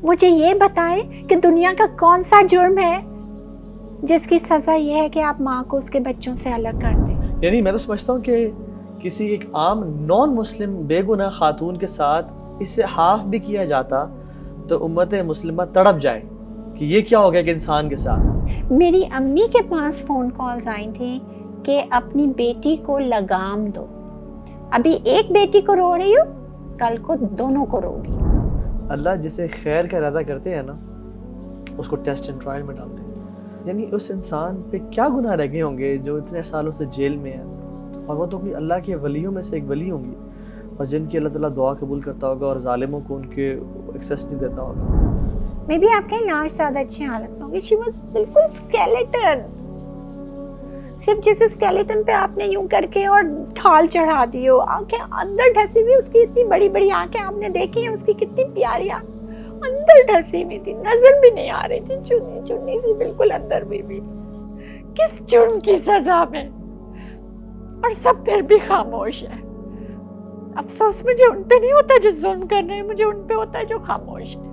مجھے یہ بتائیں کہ دنیا کا کون سا جرم ہے جس کی سزا یہ ہے کہ آپ ماں کو اس کے بچوں سے الگ کر دیں؟ یعنی میں تو سمجھتا ہوں کہ کسی ایک عام نان مسلم بے گناہ خاتون کے ساتھ اس سے ہاف بھی کیا جاتا تو امت مسلمہ تڑپ جائے کہ یہ کیا ہو گیا کہ انسان کے ساتھ. میری امی کے پاس فون کالز آئی تھیں کہ اپنی بیٹی کو لگام دو، ابھی ایک بیٹی کو رو رہی ہوں، کل کو دونوں کو رو گی. اللہ جسے خیر کا ارادہ کرتے ہیں نا اس کو ٹیسٹ اینڈ ٹرائل میں ڈالتے ہیں. یعنی اس انسان پہ کیا گناہ رہ گئے ہوں گے جو اتنے سالوں سے جیل میں ہے، اور وہ تو کوئی اللہ کے ولیوں میں سے ایک ولی ہوں گی اور جن کی اللہ تعالیٰ دعا قبول کرتا ہوگا اور ظالموں کو ان کے ایکسیس نہیں دیتا ہوگا. میں بھی آپ کہیں لاش زیادہ اچھی حالت میں ہوگی. شی واز بالکل اسکیلیٹن، صرف جس اسکیلیٹن پہ آپ نے یوں کر کے اور ڈھال چڑھا دی ہو، آنکھیں اندر ڈھسی ہوئی، اس کی اتنی بڑی بڑی آنکھیں آپ نے دیکھی ہیں، اس کی کتنی پیاری اندر ڈھسی ہوئی تھی، نظر بھی نہیں آ رہی تھی، چنی چنی سی بالکل اندر بھی. کس جرم کی سزا میں، اور سب پھر بھی خاموش ہے. افسوس مجھے ان پہ نہیں ہوتا جو ظلم کر رہے ہیں، مجھے ان پہ ہوتا ہے جو خاموش ہے،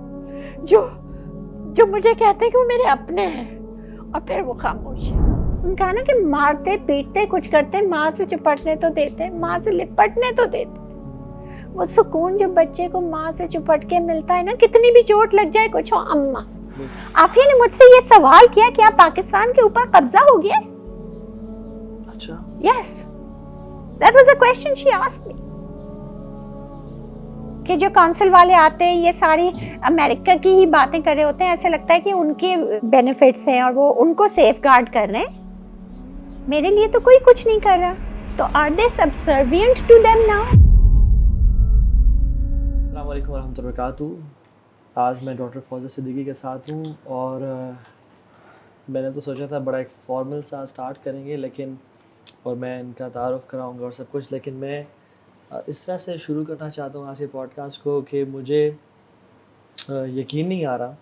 جو مجھے کہتے ہیں کہ وہ میرے اپنے ہیں اور پھر وہ خاموش ہے. ان کا نا کہ مارتے پیٹتے کچھ کرتے، ماں سے چپٹنے تو دیتے، ماں سے لپٹنے تو دیتے. وہ سکون جو بچے کو ماں سے چپٹ کے ملتا ہے نا، کتنی بھی چوٹ لگ جائے کچھ ہو. اماں عافیہ نے مجھ سے یہ سوال کیا کہ آپ پاکستان کے اوپر قبضہ ہو گیا. اچھا yes, that was a question she asked me. کہ جو کونسل والے آتے ہیں یہ ساری امریکہ کی ہی باتیں کر رہے ہوتے ہیں، ایسے لگتا ہے کہ ان کے بینیفٹس ہیں اور وہ ان کو سیف گارڈ کر رہے ہیں. میرے لیے تو کوئی کچھ نہیں کر رہا، تو are they subservient to them now? السلام علیکم ورحمۃ اللہ وبرکاتہ. آج میں ڈاکٹر فوزیہ صدیقی کے ساتھ ہوں اور میں نے تو سوچا تھا بڑا ایک فارمل سا سٹارٹ کریں گے لیکن اور میں ان کا تعارف کراؤں گا اور سب کچھ، لیکن میں اس طرح سے شروع کرنا چاہتا ہوں آج کے پوڈ کاسٹ کو کہ مجھے یقین نہیں آ رہا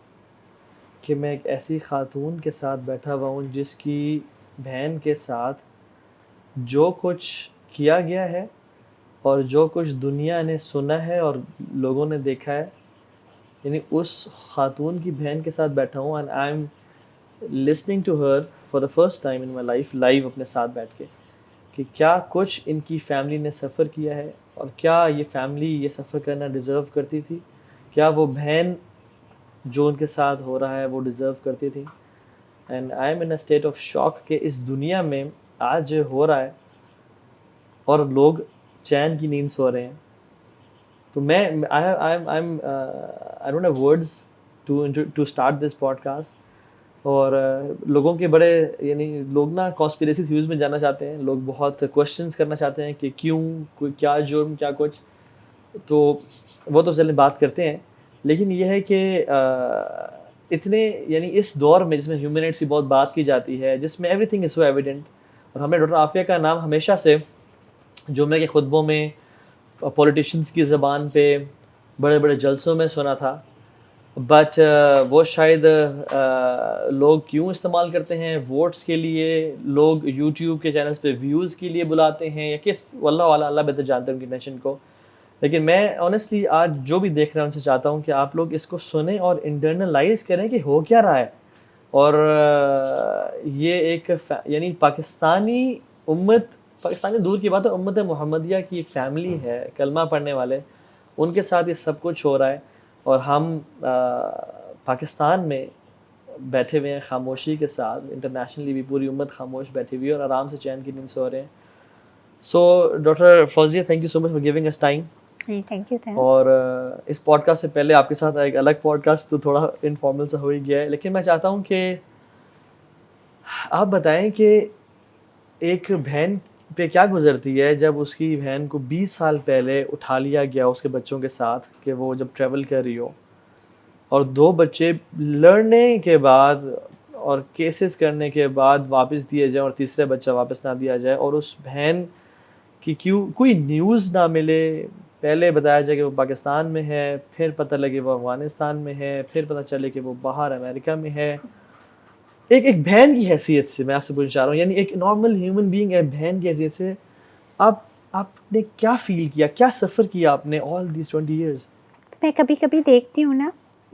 کہ میں ایک ایسی خاتون کے ساتھ بیٹھا ہوا ہوں جس کی بہن کے ساتھ جو کچھ کیا گیا ہے اور جو کچھ دنیا نے سنا ہے اور لوگوں نے دیکھا ہے، یعنی اس خاتون کی بہن کے ساتھ بیٹھا ہوں and I am listening to her for the first time in my life live اپنے ساتھ بیٹھ کے کہ کیا کچھ ان کی فیملی نے سفر کیا ہے اور کیا یہ فیملی یہ سفر کرنا ڈیزرو کرتی تھی، کیا وہ بہن جو ان کے ساتھ ہو رہا ہے وہ ڈیزرو کرتی تھی. And I M in a state of shock کہ اس دنیا میں آج ہو رہا ہے اور لوگ چین کی نیند سو رہے ہیں. تو میں I don't have words to start this podcast. اور لوگوں کے بڑے یعنی لوگ نا کانسپیریسی تھیوریز میں جانا چاہتے ہیں، لوگ بہت کوشچنس کرنا چاہتے ہیں کہ کیوں، کوئی کیا جرم، کیا کچھ، تو وہ تو چلیں بات کرتے ہیں. لیکن یہ ہے کہ اتنے یعنی اس دور میں جس میں ہیومن رائٹس کی بہت بات کی جاتی ہے، جس میں every thing is so evident, اور ہمیں ڈاکٹر عافیہ کا نام ہمیشہ سے جمعے کے خطبوں میں پولیٹیشنز کی زبان پہ بڑے بڑے جلسوں میں سنا تھا، بٹ وہ شاید لوگ کیوں استعمال کرتے ہیں ووٹس کے لیے، لوگ یوٹیوب کے چینلز پہ ویوز کے لیے بلاتے ہیں یا کس، واللہ والا اللہ بہتر جانتے ہیں ان کی ٹینشن کو. لیکن میں آنیسٹلی آج جو بھی دیکھ رہا ہوں ان سے چاہتا ہوں کہ آپ لوگ اس کو سنیں اور انٹرنلائز کریں کہ ہو کیا رہا ہے. اور یہ ایک یعنی پاکستانی امت، پاکستانی دور کی بات ہے، امت محمدیہ کی ایک فیملی ہے، کلمہ پڑھنے والے، ان کے ساتھ یہ سب کچھ ہو رہا ہے اور ہم پاکستان میں بیٹھے ہوئے ہیں خاموشی کے ساتھ. انٹرنیشنلی بھی پوری امت خاموش بیٹھی ہوئی ہے اور آرام سے چین کی نیند سو رہے ہیں. So doctor Fauzia thank you so much for giving اس ٹائم. Thank you. اور اس پوڈ کاسٹ سے پہلے آپ کے ساتھ ایک الگ پوڈ کاسٹ تو تھوڑا انفارمل سا ہو ہی گیا ہے، لیکن میں چاہتا ہوں کہ آپ بتائیں کہ ایک بہن پہ کیا گزرتی ہے جب اس کی بہن کو 20 سال پہلے اٹھا لیا گیا اس کے بچوں کے ساتھ کہ وہ جب ٹریول کر رہی ہو، اور 2 بچے لڑنے کے بعد اور کیسز کرنے کے بعد واپس دیے جائیں اور تیسرا بچہ واپس نہ دیا جائے، اور اس بہن کی کیوں کوئی نیوز نہ ملے. پہلے بتایا جائے کہ وہ پاکستان میں ہے، پھر پتہ لگے وہ افغانستان میں ہے، پھر پتہ چلے کہ وہ باہر امریکہ میں ہے. ایک بہن کی حیثیت سے میں آپ سے پوچھنا چاہ رہا ہوں، یعنی ایک نارمل ہیومن بینگ ہے، بہن کی حیثیت سے آپ نے کیا فیل کیا، کیا سفر کیا آپ نے آل دیز 20 ایئرز؟ میں کبھی کبھی دیکھتی ہوں نا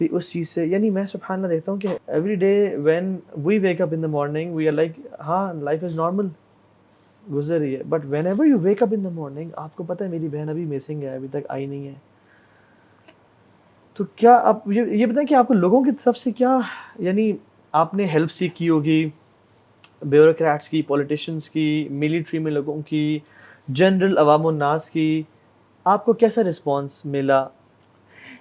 بھی اس چیز سے. یعنی میں سبحان اللہ دیکھتا ہوں کہ every day when we wake up in the morning we are like ہاں لائف از نارمل گزر رہی ہے, but whenever you wake up in the morning, آپ کو پتہ ہے میری بہن ابھی مسنگ ہے, ابھی تک آئی نہیں ہے. تو کیا آپ یہ بتائیں کہ آپ کو لوگوں کی طرف سے کیا, یعنی آپ نے ہیلپ سیکھ کی ہوگی, بیوروکریٹس کی, پولیٹیشنس کی, ملٹری میں لوگوں کی, جنرل عوام الناس کی, آپ کو کیسا رسپانس ملا؟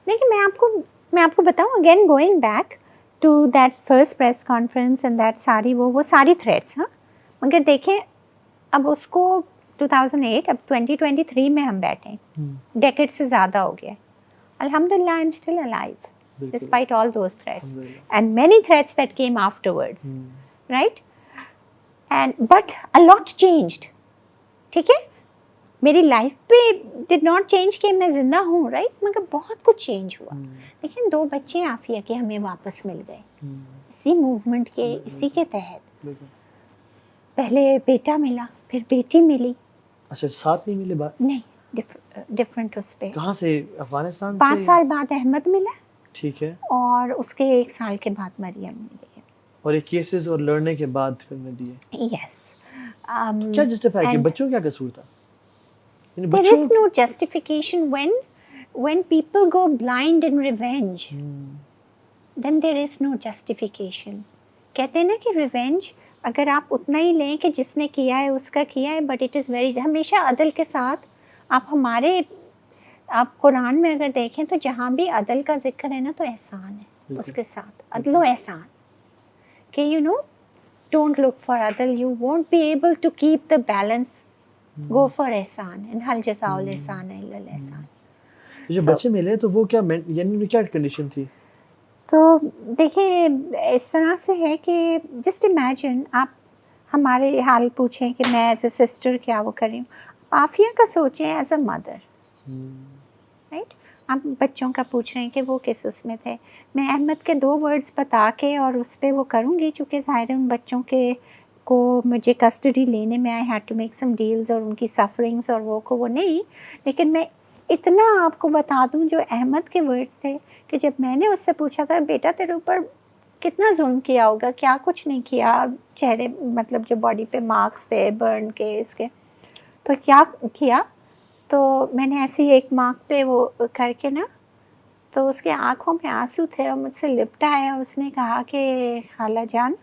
دیکھیں میں آپ کو بتاؤں again going back to that first press conference and that ساری وہ ساری تھریٹس, ہاں مگر دیکھیں اب اس کو 2008 اب 2023 میں ہم بیٹھے ہیں, ڈیکیڈ سے زیادہ ہو گیا. الحمدللہ I am still alive despite all those threats and many threats that came afterwards, right, and but a lot changed. ٹھیک ہے, میری لائف پہ ڈڈ ناٹ چینج کہ میں زندہ ہوں, رائٹ, مگر بہت کچھ چینج ہوا. لیکن 2 بچے عافیہ کے ہمیں واپس مل گئے اسی موومنٹ کے, اسی کے تحت. پہلے بیٹا ملا, پھر بیٹی ملی. اچھا ساتھ نہیں ملے بات؟ نہیں, ڈفرنٹ اس پہ. کہاں سے؟ افغانستان سے؟ 5 سال بعد احمد ملا. ٹھیک ہے. اور اس کے 1 سال کے بعد مریم ملی. اور یہ کیسز اور لڑنے کے بعد پھر میں دیے. یس. کیا جسٹیفائی کہ بچوں کیا قصور تھا؟ There is no justification when people go blind in revenge. Then there is no justification. کہتے ہیں نا کہ ریونج اگر آپ اتنا ہی لیں کہ جس نے کیا ہے اس کا کیا ہے, بٹ اٹ از ویری, ہمیشہ عدل کے ساتھ. آپ قرآن میں اگر دیکھیں تو جہاں بھی عدل کا ذکر ہے نا تو احسان ہے اس کے ساتھ, عدل و احسان, کہ you know don't look for عدل, you won't be able to keep the balance, go for احسان, ان حل جزاء الاحسان الا الاحسان. جو بچے ملے تو وہ کیا, یعنی کیا کنڈیشن تھی؟ تو دیکھیں اس طرح سے ہے کہ جسٹ امیجن آپ ہمارے حال پوچھیں کہ میں ایز اے سسٹر کیا وہ کر رہی ہوں, عافیہ کا سوچیں ایز اے مدر, رائٹ. آپ بچوں کا پوچھ رہے ہیں کہ وہ کس اس میں تھے. میں احمد کے 2 ورڈز بتا کے اور اس پہ وہ کروں گی, چونکہ ظاہر ان بچوں کے کو مجھے کسٹڈی لینے میں I had to make some deals, اور ان کی سفرنگس اور وہ نہیں. لیکن میں اتنا آپ کو بتا دوں جو احمد کے ورڈز تھے کہ جب میں نے اس سے پوچھا تھا بیٹا تیرے اوپر کتنا ظلم کیا ہوگا, کیا کچھ نہیں کیا, چہرے مطلب جو باڈی پہ مارکس تھے برن کے اس کے, تو کیا کیا. تو میں نے ایسے ہی ایک مارک پہ وہ کر کے نا, تو اس کے آنکھوں میں آنسو تھے اور مجھ سے لپٹا ہے. اس نے کہا کہ خالہ جان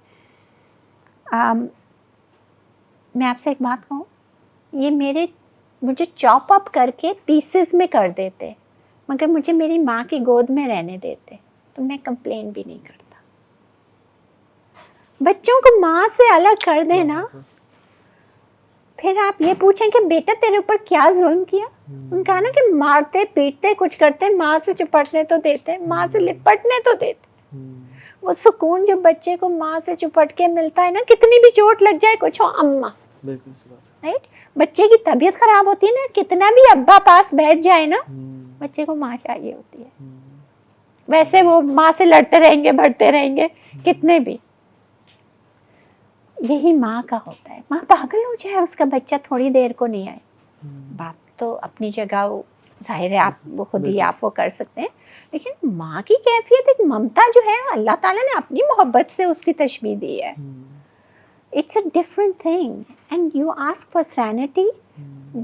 میں آپ سے ایک بات کہوں, یہ مجھے چاپ اپ کر کے پیسز میں کر دیتے مگر مجھے میری ماں کی گود میں رہنے دیتے تو میں کمپلین بھی نہیں کرتا. بچوں کو ماں سے الگ کر دینا, پھر آپ یہ پوچھیں کہ بیٹا تیرے اوپر کیا ظلم کیا. ان کہا نا کہ مارتے پیٹتے کچھ کرتے, ماں سے چپٹنے تو دیتے, ماں سے لپٹنے تو دیتے. وہ سکون جو بچے کو ماں سے چپٹ کے ملتا ہے نا, کتنی بھی چوٹ لگ جائے کچھ ہو اماں, رائٹ. بچے کی طبیعت خراب ہوتی ہے نا, کتنا بھی ابا پاس بیٹھ جائے نا, بچے کو ماں چاہیے ہوتی ہے. ویسے وہ ماں سے لڑتے رہیں گے, بڑھتے رہیں گے کتنے بھی, یہی ماں کا ہوتا ہے. ماں پاگل ہو جائے اس کا بچہ تھوڑی دیر کو نہیں آئے. باپ تو اپنی جگہ ظاہر ہے آپ وہ خود ہی آپ وہ کر سکتے ہیں, لیکن ماں کی کیفیت ایک ممتا جو ہے اللہ تعالیٰ نے اپنی محبت سے اس کی تشبیہ دی ہے. It's a different thing and you ask for sanity,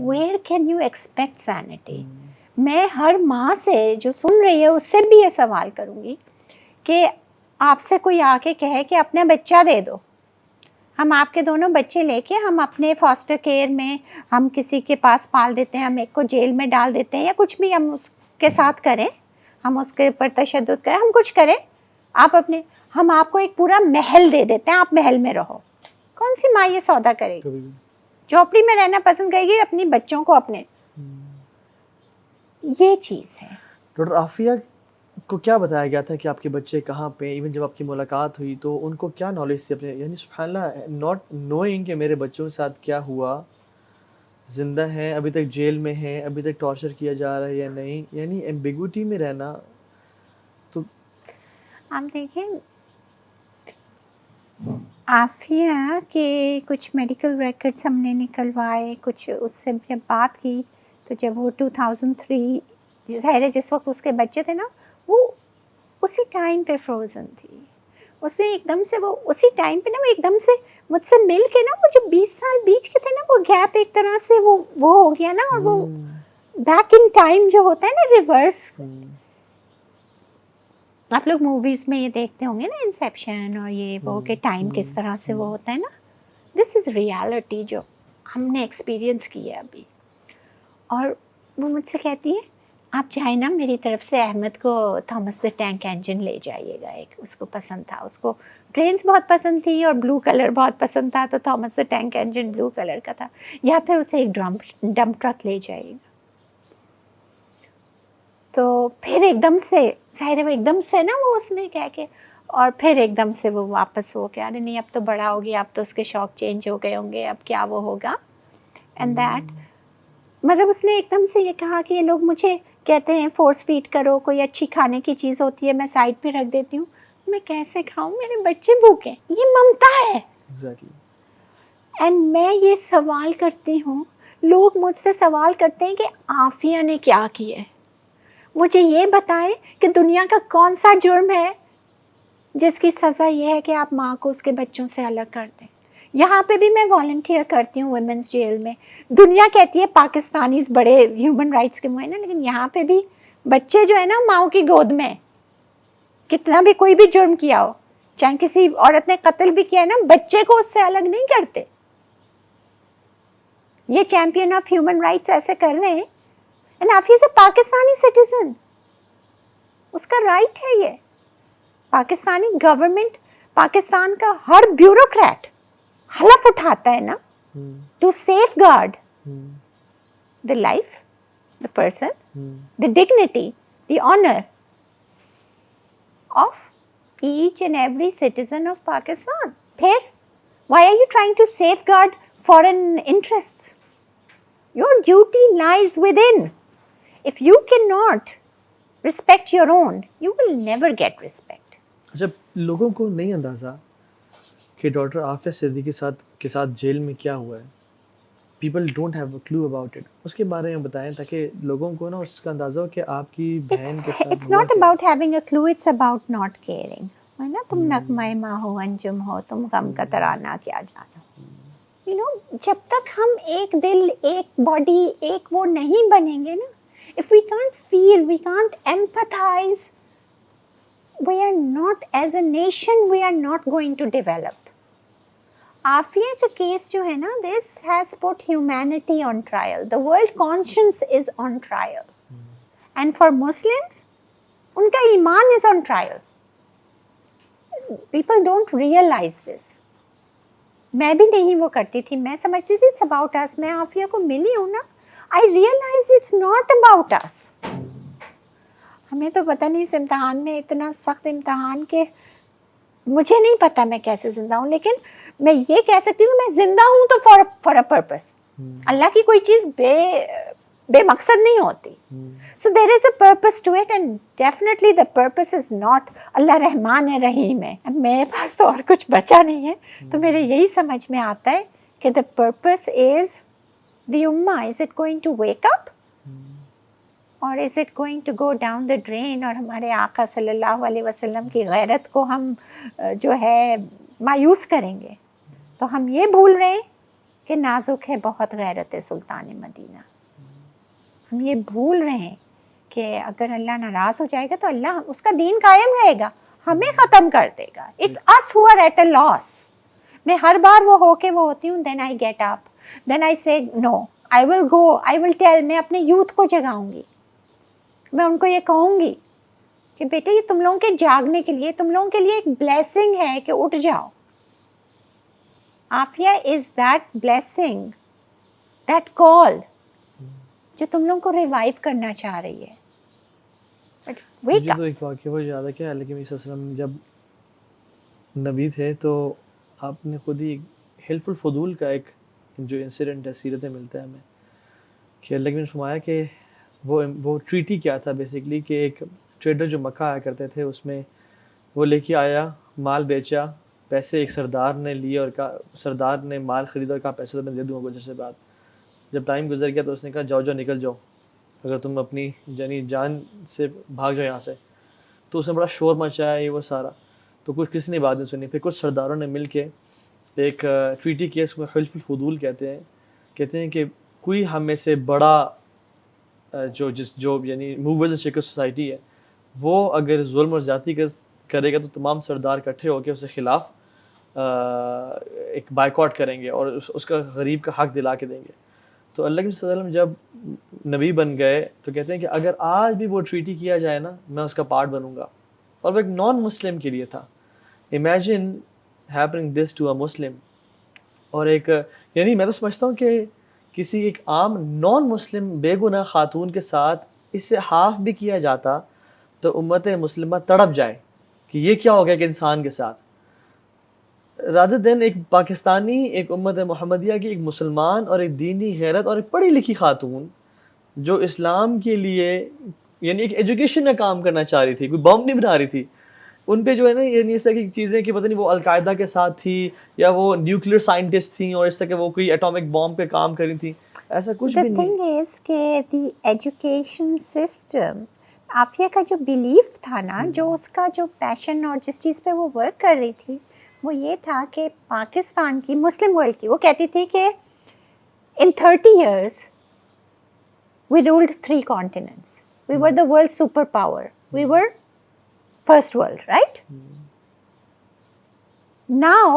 where can you expect sanity? میں ہر ماں سے جو سن رہی ہے اس سے بھی یہ سوال کروں گی کہ آپ سے کوئی آ کے کہے کہ اپنا بچہ دے دو, ہم آپ کے دونوں بچے لے کے ہم اپنے فاسٹر کیئر میں ہم کسی کے پاس پال دیتے ہیں, ہم ایک کو جیل میں ڈال دیتے ہیں یا کچھ بھی ہم اس کے ساتھ کریں, ہم اس کے اوپر تشدد کریں, ہم کچھ کریں, ہم آپ کو ایک پورا محل دے دیتے ہیں, آپ محل میں رہو. کون سی ماں یہ سودا کرے گی؟ جھوپڑی میں رہنا پسند کرے گی اپنی بچوں کو اپنے. یہ چیز ہے. ڈاکٹر عافیہ کو کیا بتایا گیا تھا کہ آپ کے بچے کہاں پہ, ایون جب آپ کی ملاقات ہوئی تو ان کو کیا نالج تھی اپنے, یعنی سبحان اللہ ناٹ نوئنگ کہ میرے بچوں کے ساتھ کیا ہوا, زندہ ہیں ابھی تک, جیل میں ہیں ابھی تک, ٹارچر کیا جا رہا ہے یا نہیں, یعنی ایمبیگوٹی میں رہنا. تو آپ دیکھیں عافیہ کے کچھ میڈیکل ریکارڈس ہم نے نکلوائے, کچھ اس سے جب بات کی تو جب وہ 2003 ظاہر ہے جس وقت اس کے بچے تھے نا, وہ اسی ٹائم پہ فروزن تھی. اس نے ایک دم سے وہ اسی ٹائم پہ نا وہ ایک دم سے مجھ سے مل کے نا وہ جو 20 سال بیچ کے تھے نا وہ گیپ ایک طرح سے وہ ہو گیا نا, اور وہ بیک ان ٹائم جو ہوتا ہے نا ریورس. آپ لوگ موویز میں یہ دیکھتے ہوں گے نا انسیپشن اور یہ وہ کہ ٹائم کس طرح سے وہ ہوتا ہے نا, دس از ریالٹی جو ہم نے ایکسپیرئنس کی ہے ابھی. اور وہ مجھ سے کہتی ہے آپ چاہے نا میری طرف سے احمد کو تھامس دا ٹینک انجن لے جائیے گا, ایک اس کو پسند تھا, اس کو ٹرینس بہت پسند تھی اور بلو کلر بہت پسند تھا, تو Thomas the tank engine blue colour کا تھا, یا پھر اسے ایک ڈمپ ٹرک لے جائیے گا. تو پھر ایک دم سے ظاہر ہے وہ ایک دم سے نا وہ اس میں کہہ کے, اور پھر ایک دم سے وہ واپس ہو کے ارے نہیں اب تو بڑا ہو گیا, اب تو اس کے شوق چینج ہو گئے ہوں گے, اب کیا وہ ہوگا. اینڈ دیٹ مطلب اس نے ایک دم سے یہ کہا کہ یہ لوگ مجھے کہتے ہیں فورس فیڈ کرو, کوئی اچھی کھانے کی چیز ہوتی ہے میں سائڈ پہ رکھ دیتی ہوں, میں کیسے کھاؤں, میرے بچے بھوکے. یہ ممتا ہے. اینڈ میں یہ سوال کرتی ہوں, لوگ مجھ سے سوال کرتے ہیں کہ عافیہ نے کیا کیا ہے, مجھے یہ بتائیں کہ دنیا کا کون سا جرم ہے جس کی سزا یہ ہے کہ آپ ماں کو اس کے بچوں سے الگ کر دیں. یہاں پہ بھی میں والنٹیئر کرتی ہوں ویمنس جیل میں. دنیا کہتی ہے پاکستانیز بڑے ہیومن رائٹس کے ہوئے نا, لیکن یہاں پہ بھی بچے جو ہے نا ماؤں کی گود میں, کتنا بھی کوئی بھی جرم کیا ہو, چاہے کسی عورت نے قتل بھی کیا ہے نا, بچے کو اس سے الگ نہیں کرتے. یہ چیمپئن آف ہیومن رائٹس ایسے کر رہے ہیں. And Aafia is a Pakistani citizen, اس کا رائٹ ہے یہ. پاکستانی گورنمنٹ, پاکستان کا ہر بیوروکریٹ حلف اٹھاتا ہے نا to safeguard the life, the person, the dignity, the honor of each and every citizen of Pakistan. Phir, why are you trying to safeguard foreign interests? Your duty lies within. If you cannot respect your own, you will never get respect. جب لوگوں کو نہیں اندازہ کہ doctor Aafia Siddiqui کے ساتھ jail میں کیا ہوا ہے, people don't have a clue about it, اس کے بارے میں بتائیں تاکہ لوگوں کو نا اس کا اندازہ ہو کہ آپ کی بہن کے ساتھ It's not about having a clue, it's about not caring. ہے نا, تم نغمہ ماں ہو, انجم ہو, تم غم کا ترانہ کیا جانو. You know, جب تک ہم ایک دل, ایک باڈی, ایک وہ نہیں بنیں گے نا, if we can't feel, we can't empathize, we are not, as a nation, we are not going to develop. Aafia کا کیس جو ہے نا, this has put humanity on trial. The world conscience is on trial. And for Muslims, ان کا ایمان is on trial. People don't realize this. میں بھی نہیں وہ کرتی تھی, میں سمجھتی تھی it's about us. میں عافیہ کو ملی ہوں نا, I realized it's not about us. ہمیں تو پتہ نہیں اس امتحان میں, اتنا سخت امتحان کہ مجھے نہیں پتا میں کیسے زندہ ہوں, لیکن میں یہ کہہ سکتی ہوں میں زندہ ہوں تو فار اے پرپس. اللہ کی کوئی چیز بے مقصد نہیں ہوتی. So there is a purpose to it, and definitely the purpose is not اللہ رحمان ہے رحیم ہے. میرے پاس تو اور کچھ بچا نہیں ہے, تو میرے یہی سمجھ میں آتا ہے کہ دا پرپس از دی امہ. Is it going to wake up or is it going to go down the drain, اور ہمارے آقا صلی اللہ علیہ وسلم کی غیرت کو ہم جو ہے مایوس کریں گے. تو ہم یہ بھول رہے ہیں کہ نازک ہے بہت غیرت سلطان مدینہ. ہم یہ بھول رہے ہیں کہ اگر اللہ ناراض ہو جائے گا تو اللہ اس کا دین قائم رہے گا, ہمیں ختم کر دے گا. It's us who are at a loss. میں ہر بار وہ ہو کے وہ ہوتی ہوں, then I get up, then I say no, I will go, I will tell. میں اپنے یوتھ کو جگاؤں گی, میں ان کو یہ کہوں گی کہ بیٹے یہ تم لوگوں کے جاگنے کے لیے, تم لوگوں کے لیے ایک بلیسنگ ہے کہ اٹھ جاؤ. Aafia is that blessing, that call جو تم لوگوں کو ریوائیو کرنا چاہ رہی ہے. مجھے تو ایک واقعہ وہ یاد ہے کہ علیہ وسلم صلی اللہ علیہ وسلم جب نبی تھے تو آپ نے خود ہی حلف الفضول کا ایک جو انسیڈنٹ ہے سیرت میں ملتا ہے ہمیں, کہ اللہ نے فرمایا کہ وہ ٹریٹی کیا تھا بیسیکلی, کہ ایک ٹریڈر جو مکہ آیا کرتے تھے اس میں وہ لے کے آیا, مال بیچا, پیسے ایک سردار نے لیے اور کہا, سردار نے مال خریدا اور کہا پیسے تو میں دے دوں گا کچھ عرصے بعد. جب ٹائم گزر گیا تو اس نے کہا جاؤ نکل جاؤ, اگر تم اپنی جان سے بھاگ جاؤ یہاں سے. تو اس نے بڑا شور مچایا یہ وہ سارا, تو کچھ کسی نے بات نہیں سنی. پھر کچھ سرداروں نے مل کے ایک ٹریٹی کیس میں حلف الفضول کہتے ہیں کہ کوئی ہم میں سے بڑا جو یعنی موورز اینڈ شیکرز سوسائٹی ہے وہ اگر ظلم اور زیادتی کرے گا تو تمام سردار اکٹھے ہو کے اس کے خلاف ایک بائیکاٹ کریں گے اور اس کا غریب کا حق دلا کے دیں گے. تو اللہ کے صلی اللہ علیہ وسلم جب نبی بن گئے تو کہتے ہیں کہ اگر آج بھی وہ ٹریٹی کیا جائے نا میں اس کا پارٹ بنوں گا. اور وہ ایک نان مسلم کے لیے تھا. امیجن ہیپننگ دس ٹو اے مسلم. اور ایک یعنی میں تو سمجھتا ہوں کہ کسی ایک عام نان مسلم بے گناہ خاتون کے ساتھ اس سے ہاف بھی کیا جاتا تو امت مسلمہ تڑپ جائے کہ یہ کیا ہو گیا کہ انسان کے ساتھ. رادر دین ایک پاکستانی, ایک امت محمدیہ کی ایک مسلمان اور ایک دینی غیرت اور ایک پڑھی لکھی خاتون جو اسلام کے لیے یعنی ایک ایجوکیشن میں کام کرنا چاہ رہی تھی, کوئی بم نہیں بنا رہی تھی. ان پہ جو ہے نا یہ اس طرح کی چیزیں کہ پتہ نہیں وہ القاعدہ کے ساتھ تھی یا وہ نیوکلیئر سائنٹسٹ تھیں اور اس طرح کہ وہ کوئی ایٹامک بام پہ کام کر رہی تھیں, ایسا کچھ بھی نہیں. The thing is کہ دی ایجوکیشن سسٹم, عافیہ کا جو بیلیف تھا نا, جو اس کا جو پیشن اور جس چیز پہ وہ ورک کر رہی تھی وہ یہ تھا کہ پاکستان کی مسلم ورلڈ کی, وہ کہتی تھی کہ in 30 years we ruled 3 continents, we were the world superpower, we were first world, right? Now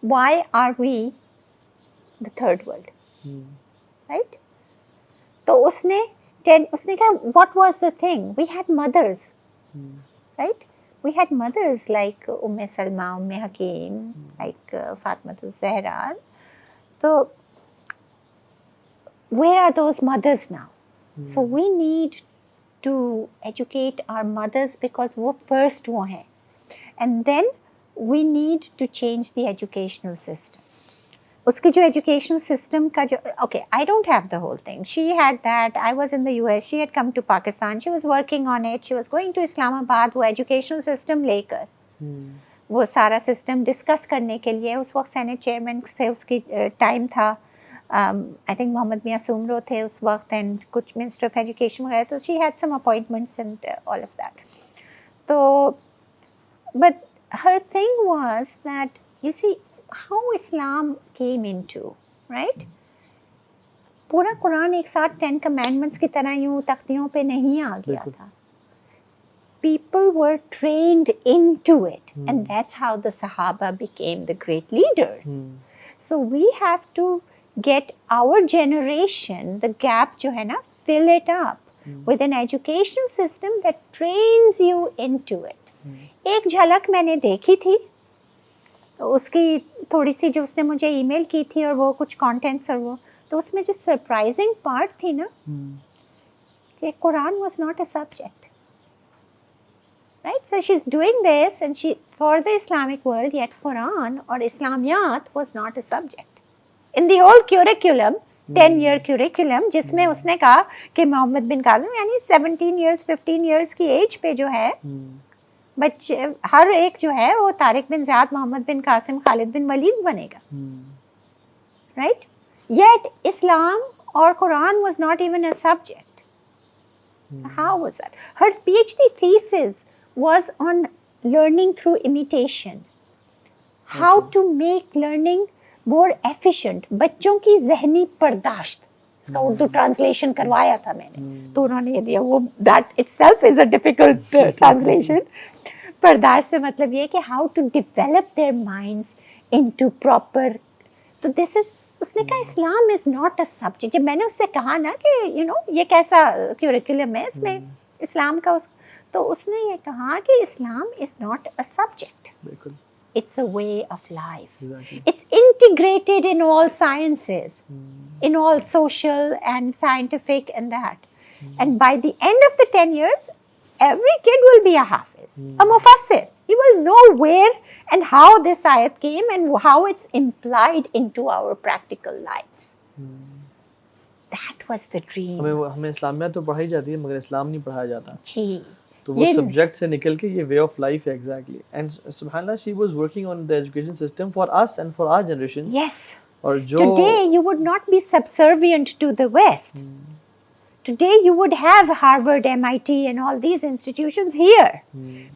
why are we the third world, right? تو اس نے کہا what was the thing, we had mothers, right? We had mothers like Salma, Hakim, like Fatima Zahra. So where are those mothers now? So we need to educate our mothers because وہ first وہ ہیں. And then we need to change the educational system. اس کی جو education system کا جو okay I don't have the whole thing, she had that, I was in the US, she had come to Pakistan, she was working on it, she was going to Islamabad. وہ education system لے کر وہ سارا system discuss کرنے کے لیے, اس وقت Saint chairman سے اس کی ٹائم تھا, آئی تھنک محمد میاں سومرو تھے اس وقت, اینڈ کچھ منسٹر آف ایجوکیشن وغیرہ, تو she had some appointments and all of that. تو but her thing was that you see how Islam came into, right? پورا قرآن ایک ساتھ 10 commandments کی طرح یوں تختیوں پہ نہیں آ گیا تھا. People were trained into it, and that's how the Sahaba became the great leaders. So we have to get our generation, the gap جو ہے نا, fill it up with an education system that trains you into it. ایک جھلک میں نے دیکھی تھی اس کی تھوڑی سی, جو اس نے مجھے ای میل کی تھی اور وہ کچھ کانٹینٹس اور وہ, تو اس میں جو سرپرائزنگ پارٹ تھی نا کہ قرآن was not a subject, right? So she is doing this and she for the Islamic world, yet قرآن اور اسلامیات was not a subject in the whole curriculum, 10-year curriculum, جس میں اس نے کہا کہ محمد بن قاسم یعنی 17 years 15 years کی ایج پہ جو ہے بچے ہر ایک جو ہے وہ طارق بن زیاد, محمد بن قاسم, خالد بن ولید بنے گا, رائٹ؟ یٹ اسلام اور قرآن was not even a subject. How was that? Her PhD thesis was on learning through imitation, how to make learning more efficient. بچوں کی ذہنی پرداشت, اس کا اردو ٹرانسلیشن کروایا تھا میں نے, تو انہوں نے یہ دیا, وہ that itself is a difficult translation. پرداشت سے مطلب یہ کہ how to develop their minds into proper. تو this is, اس نے کہا اسلام از ناٹ اے سبجیکٹ. جب میں نے اس سے کہا نا کہ یہ کیسا کیوریکولم ہے اس میں اسلام کا, تو اس نے یہ کہا کہ Islam is not a subject, it's a way of life. Exactly. It's integrated in all sciences, in all social and scientific and that. And by the end of the 10 years, every kid will be a hafiz, a mufassir. You will know where and how this ayat came and how it's implied into our practical lives. That was the dream. ہمیں اسلامیات تو پڑھائی جاتی ہے مگر اسلام نہیں پڑھایا جاتا. جی. تو وہ سبجیکٹ سے نکل کے یہ وے آف لائف ہے. ایگزیکٹلی. اینڈ سبحان اللہ she was working on the education system for us and for our generation. Yes. اور جو today you would not be subservient to the west. Today you would have Harvard, MIT and all these institutions here.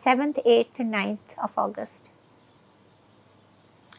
7th 8th 9th of August,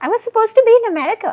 I was supposed to be in America.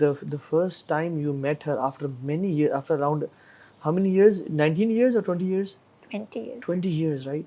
the first time you met her after many years, after around how many years, 19 years or 20 years? 20 years. 20 years, right?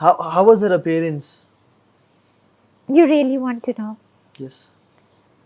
how was her appearance? You really want to know? Yes.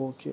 Okay.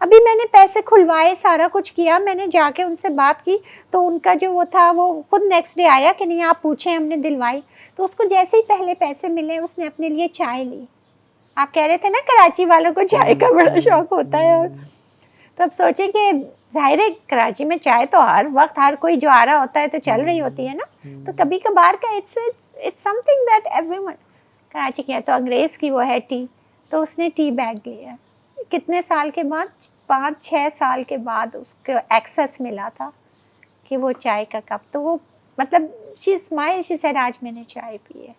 ابھی میں نے پیسے کھلوائے, سارا کچھ کیا, میں نے جا کے ان سے بات کی تو ان کا جو وہ تھا وہ خود نیکسٹ ڈے آیا کہ نہیں آپ پوچھیں, ہم نے دلوائی. تو اس کو جیسے ہی پہلے پیسے ملے اس نے اپنے لیے چائے لی. آپ کہہ رہے تھے نا کراچی والوں کو چائے کا بڑا شوق ہوتا ہے, اور تو اب سوچیں کہ ظاہر ہے کراچی میں چائے تو ہر وقت ہر کوئی جو آ رہا ہوتا ہے تو چل رہی ہوتی ہے نا, تو کبھی کبھار کا it's something that everyone. Karachi کی ہے تو انگریز کی وہ ہے ٹی, تو اس نے ٹی بیگ لیا. کتنے سال کے بعد, 5-6 سال کے بعد اس کو ایکسیس ملا تھا کہ وہ چائے کا کپ, تو وہ مطلب شی اسمائل, شی سیڈ آج میں نے چائے پی ہے.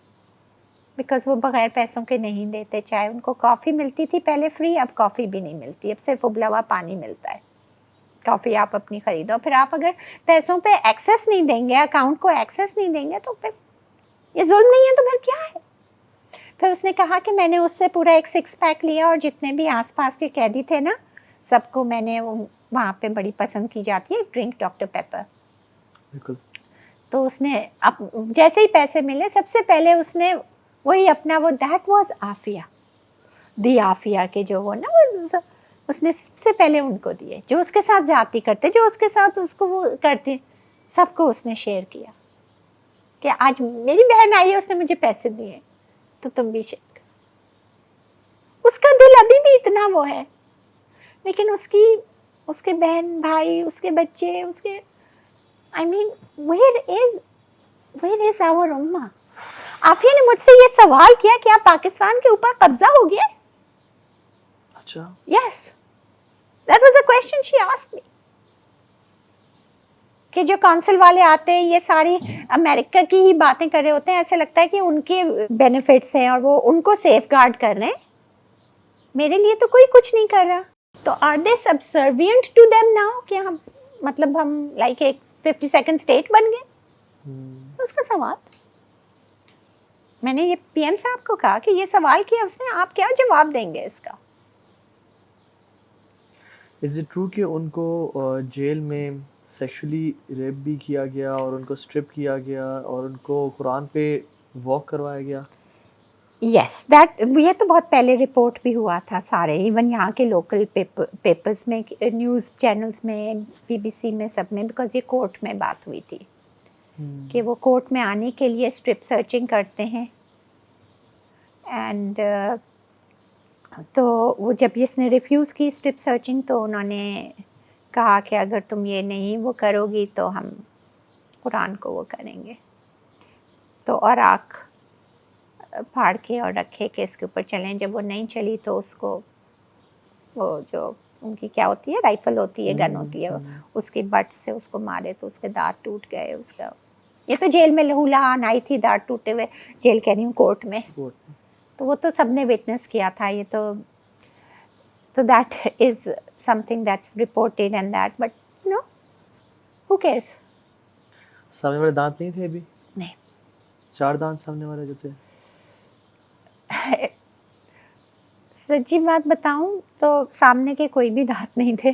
بیکاز وہ بغیر پیسوں کے نہیں دیتے چائے. ان کو کافی ملتی تھی پہلے فری, اب کافی بھی نہیں ملتی, اب صرف ابلا ہوا پانی ملتا ہے. کافی آپ اپنی خریدو, پھر آپ اگر پیسوں پہ ایکسیس نہیں دیں گے, اکاؤنٹ کو ایکسیس نہیں دیں گے تو پھر یہ ظلم نہیں ہے تو پھر کیا ہے. پھر اس نے کہا کہ میں نے اس سے پورا ایک 6 پیک لیا, اور جتنے بھی آس پاس کے قیدی تھے نا سب کو میں نے, وہاں پہ بڑی پسند کی جاتی ہے ڈرنک ڈاکٹر پیپر. بالکل. تو اس نے جیسے ہی پیسے ملے سب سے پہلے اس نے وہی اپنا وہ دیٹ واز عافیہ, دی عافیہ کے جو وہ نا وہ اس نے سب سے پہلے ان کو دیے, جو اس کے ساتھ زیادتی کرتے, جو اس کے ساتھ اس کو وہ کرتے, سب کو اس نے شیئر کیا کہ آج میری بہن آئی ہے اس نے مجھے پیسے دیے تو تم بھی شیئر کرو. اس کا دل ابھی بھی اتنا وہ ہے, لیکن اس کے بہن بھائی, اس کے بچے, اس کے I mean where is our امہ. عافیہ نے مجھ سے یہ سوال کیا کہ آپ پاکستان کے اوپر قبضہ ہو گیا. اچھا. Yes, that was a question she asked me. کہ جو کونسل والے آتے ہیں یہ ساری امریکہ کی ہی باتیں کر رہے ہوتے ہیں, ایسے لگتا ہے کہ ان کے بینیفٹس ہیں اور وہ ان کو سیف گارڈ کر رہے ہیں, میرے لیے تو کوئی کچھ نہیں کر رہا. تو are they subservient to them now کہ ہم مطلب ہم لائک ایک 52nd اسٹیٹ بن گئے. اس کا سوال میں نے یہ پی ایم صاحب کو کہا کہ یہ سوال کیا اس نے, آپ کیا جواب دیں گے اس کا. از اٹ ٹرو کہ ان کو جیل میں سیکشولی ریپ بھی کیا گیا اور ان کو اسٹرپ کیا گیا اور ان کو قرآن پہ واک کروایا گیا؟ یس دیٹ, یہ تو بہت پہلے رپورٹ بھی ہوا تھا سارے, ایون یہاں کے لوکل پیپرز میں, نیوز چینلز میں, BBC میں, سب میں, بیکاز یہ کورٹ میں بات ہوئی تھی کہ وہ کورٹ میں آنے کے لیے اسٹرپ سرچنگ کرتے ہیں. اینڈ تو وہ جب اس نے ریفیوز کی اسٹرپ سرچنگ تو انہوں نے کہا کہ اگر تم یہ نہیں وہ کرو گی تو ہم قرآن کو وہ کریں گے. تو اور آنکھ پھاڑ کے اور رکھے کہ اس کے اوپر چلیں. جب وہ نہیں چلی تو اس کو وہ جو ان کی کیا ہوتی ہے, رائفل ہوتی ہے, گن ہوتی ہے, اس کی بٹ سے اس کو مارے تو اس کے دانت ٹوٹ گئے. اس کا یہ تو جیل میں لہو لہان آئی تھی دانت ٹوٹے ہوئے, جیل کہہ رہی ہوں کورٹ میں, تو وہ تو سب نے وٹنس کیا تھا. یہ تو that is some thing that's reported and that, but no who cares. سامنے والے دانت نہیں تھے ابھی؟ نہیں, 4 دانت سامنے والے جو تھے. سچی بات بتاؤں تو سامنے کے کوئی بھی دانت نہیں تھے,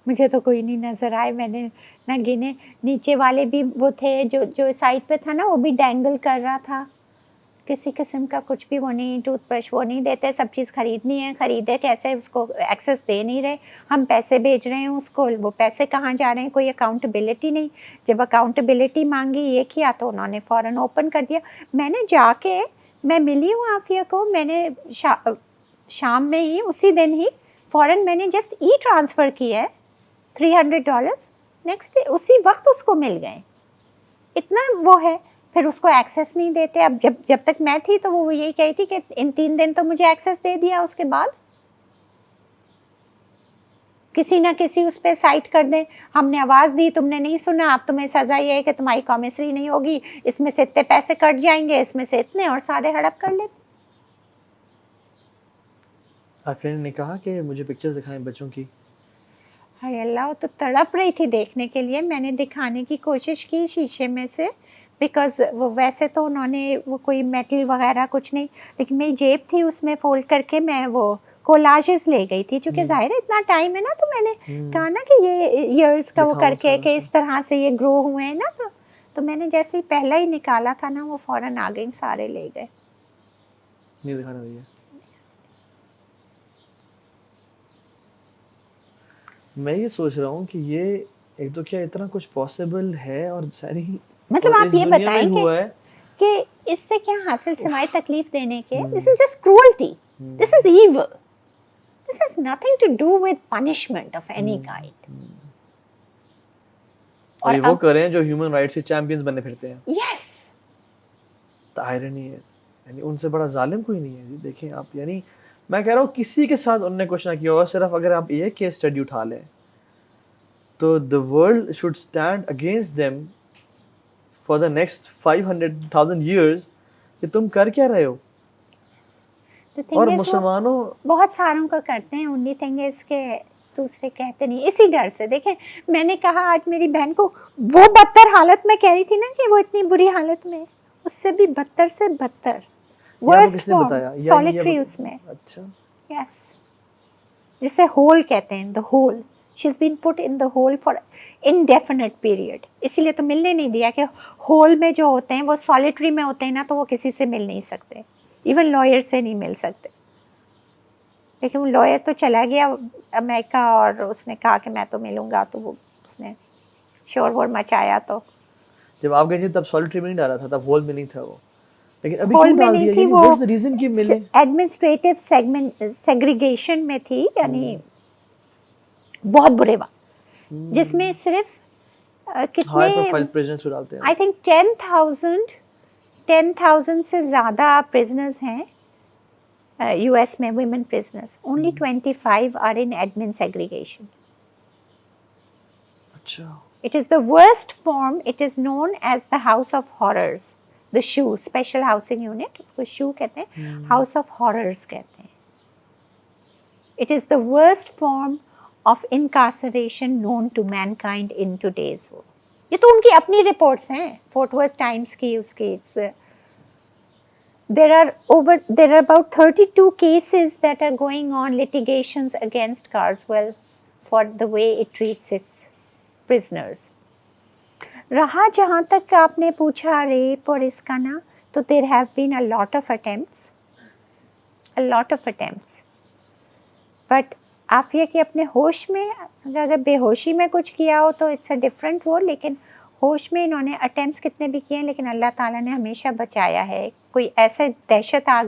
مجھے تو کوئی نہیں نظر آئے. میں نے نہ گنے, نیچے والے بھی وہ تھے جو سائڈ پہ تھا نا وہ بھی ڈینگل کر رہا تھا. کسی قسم کا کچھ بھی وہ نہیں, ٹوتھ برش وہ نہیں دیتے, سب چیز خریدنی ہے, خریدے کیسے, اس کو ایکسیس دے نہیں رہے, ہم پیسے بھیج رہے ہیں اس کو, وہ پیسے کہاں جا رہے ہیں, کوئی اکاؤنٹیبلٹی نہیں. جب اکاؤنٹیبلٹی مانگی یہ کیا تو انہوں نے فوراً اوپن کر دیا. میں نے جا کے میں ملی ہوں عافیہ کو, میں نے شام میں ہی اسی دن ہی فوراً میں نے جسٹ ٹرانسفر کیا ہے $300, نیکسٹ ڈے اسی وقت اس کو مل گئے. اتنا وہ ہے. پھر اس کو ایکسیس نہیں دیتے. اب جب تک میں تھی تو وہ یہی کہی تھی کہ ان 3 دن تو مجھے ایکسیس دے دیا, اس کے بعد کسی نہ کسی اس پہ سائٹ کر دیں, ہم نے آواز دی تم نے نہیں سنا, اب تمہیں سزا یہ ہے کہ تمہاری کامسری نہیں ہوگی, اس میں سے اتنے پیسے کٹ جائیں گے, اس میں سے اتنے, اور سارے ہڑپ کر لیتے. عافیہ نے کہا کہ مجھے پکچرز دکھائیں بچوں کی. ہائے اللہ, وہ تو تڑپ رہی تھی دیکھنے کے لیے. میں نے دکھانے کی کوشش کی شیشے میں سے, بیکاز وہ ویسے تو انہوں نے وہ کوئی میٹل وغیرہ کچھ نہیں, لیکن میری جیب تھی اس میں فولڈ کر کے میں وہ کولاجز لے گئی تھی, چونکہ ظاہر ہے اتنا ٹائم ہے نا, تو میں نے کہا نا کہ یہ ایئرس کا وہ کر کے کہ اس طرح سے یہ گرو ہوئے ہیں نا, تو میں نے جیسے ہی پہلا ہی نکالا تھا نا وہ فوراً آ گئی, سارے لے گئے. نہیں دکھانا بھیا. میں یہ سوچ رہا ہوں کہ یہ ایک تو کیا اتنا کچھ پاسبل ہے اور ساری مطلب اور آپ اس یہ دنیا میں بتائیں ہوا ہے. کہ اس سے کیا حاصل سوائے تکلیف دینے کے؟ This is just cruelty, this is evil, this has nothing to do with punishment of any kind. اور یہ وہ کریں جو ہیومن رائٹس کے چیمپئنز بنے پھرتے ہیں. یس, The irony is, یعنی ان سے بڑا ظالم کوئی نہیں ہے جی. دیکھیں آپ, یعنی میں کہہ رہا ہوں کسی کے ساتھ انہوں نے کچھ نہ کیا ہوگا. صرف اگر آپ یہ کیس اسٹڈی اٹھا لیں تو the world should stand against them for the next 500,000 years کہ تم کر کیا رہے ہو. اور مسلمانوں بہت ساروں کا کرتے ہیں. اونلی تھنگ از کہ دوسرے کہتے نہیں, اسی ڈر سے. دیکھیں میں نے کہا آج میری بہن کو وہ بدتر حالت میں کہہ رہی تھی نا کہ وہ اتنی بری حالت میں, اس سے بھی بدتر سے بدتر ورسٹ فارم سولیٹری اس میں. اچھا یس, جسے ہول کہتے ہیں, the whole. She is been put in the whole for indefinite period. اسی لیے تو ملنے نہیں دیا کہ ہول میں جو ہوتے ہیں وہ سولیٹری میں ہوتے ہیں نا, تو وہ کسی سے مل نہیں سکتے, ایون لائر سے نہیں مل سکتے. لیکن وہ لائر تو چلا گیا امریکہ اور اس نے کہا کہ میں تو ملوں گا, تو وہ اس نے شور وور مچایا. تو جب آپ گئے تھے تب سولیٹری میں نہیں ڈالا تھا, تب ہول میں نہیں تھا وہ, لیکن ابھی ہول کیوں میں ڈال نہیں دیا؟ تھی, یعنی وہ واٹس دی ریزن کہ ملے؟ ایڈمنسٹریٹو سیگریگیشن میں تھی, یعنی بہت برے وقت, جس میں صرف کتنے ہائی پروفائل پریزنرز کو ڈالتے ہیں. آئی تھنک 10,000 سے زیادہ پرزنرز ہیں یو ایس میں, women prisoners. Only 25 are in admin segregation. اچھا, It is the worst form. It is known as the House of Horrors. The SHU, Special Housing Unit, اس کو SHU کہتے ہیں, House of Horrors کہتے ہیں. It is the worst form of incarceration known to mankind in today's world. یہ تو ان کی اپنی reports ہیں, فورٹ ورتھ ٹائمس کی. اس کی there are about 32 cases that are going on, litigations against Carswell for the way it treats its prisoners. رہا جہاں تک آپ نے پوچھا ریپ اور اس کا نا, تو there have been a lot of attempts. But آپ یہ کہ اپنے ہوش میں, اگر بے ہوشی میں کچھ کیا ہو تو اٹس اے ڈفرینٹ وہ, لیکن ہوش میں انہوں نے اٹیمپٹس کتنے بھی کیے ہیں, لیکن اللہ تعالیٰ نے ہمیشہ بچایا ہے. کوئی ایسے دہشت آ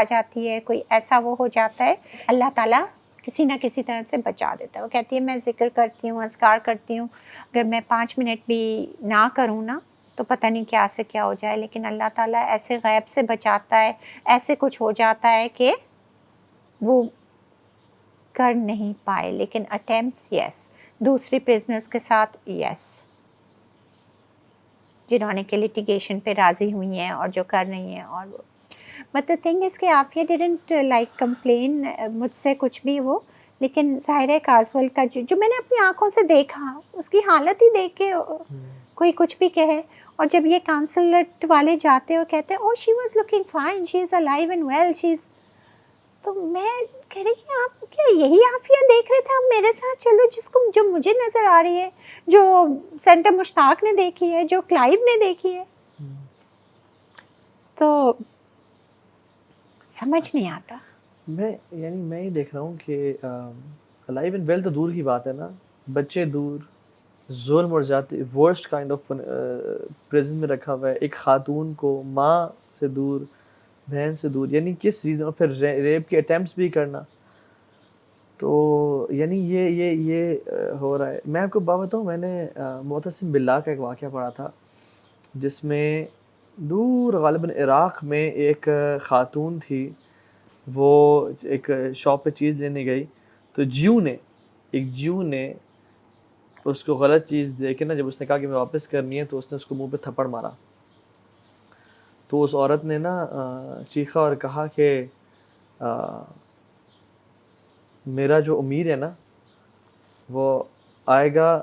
جاتی ہے, کوئی ایسا وہ ہو جاتا ہے, اللہ تعالیٰ کسی نہ کسی طرح سے بچا دیتا ہے. وہ کہتی ہے میں ذکر کرتی ہوں, اذکار کرتی ہوں, اگر میں 5 منٹ بھی نہ کروں نا تو پتہ نہیں کیا سے کیا ہو جائے, لیکن اللہ تعالیٰ ایسے غیب سے بچاتا ہے, ایسے کچھ ہو جاتا ہے کہ وہ کر نہیں پائے. لیکن اٹیمپٹس یس, دوسری پرزنرز کے ساتھ یس, جنہوں نے کہ لٹیگیشن پہ راضی ہوئی ہیں اور جو کر رہی ہیں. اور وہ بٹ دا تھنگ از کہ عافیہ ڈیڈنٹ لائک کمپلین مجھ سے کچھ بھی وہ, لیکن ظاہر ہے کارزول کا جو میں نے اپنی آنکھوں سے دیکھا, اس کی حالت ہی دیکھ کے کوئی کچھ بھی کہے. اور جب یہ کانسلیٹ والے جاتے اور کہتے ہیں oh she was looking fine, she is alive and well, she is, تو میں کہہ رہی کہ آپ کیا یہی عافیہ دیکھ رہے تھے, آپ میرے ساتھ چلو, جو مجھے نظر آ رہی ہے, جو سینٹر مشتاق نے دیکھی ہے, جو کلائیو نے دیکھی ہے. تو سمجھ نہیں آتا. میں یہ دیکھ رہا ہوں کہ الائیو اینڈ ویل تو دور کی بات ہے نا, بچے دور, ظلم اور زیادتی ورسٹ کائنڈ آف پریزن میں رکھا ہوا ہے. ایک خاتون کو ماں سے دور, بہن سے دور, یعنی کس ریزن, اور پھر ریپ کے اٹیمپٹس بھی کرنا. تو یعنی یہ ہو رہا ہے. میں آپ کو بات بتاؤں, میں نے معتصم باللہ کا ایک واقعہ پڑھا تھا, جس میں دور غالباً عراق میں ایک خاتون تھی, وہ ایک شاپ پہ چیز لینے گئی, تو ایک جیو نے اس کو غلط چیز دے کے نا, جب اس نے کہا کہ میں واپس کرنی ہے, تو اس نے اس کو منہ پہ تھپڑ مارا. تو اس عورت نے نا چیخا اور کہا کہ میرا جو امید ہے نا وہ آئے گا,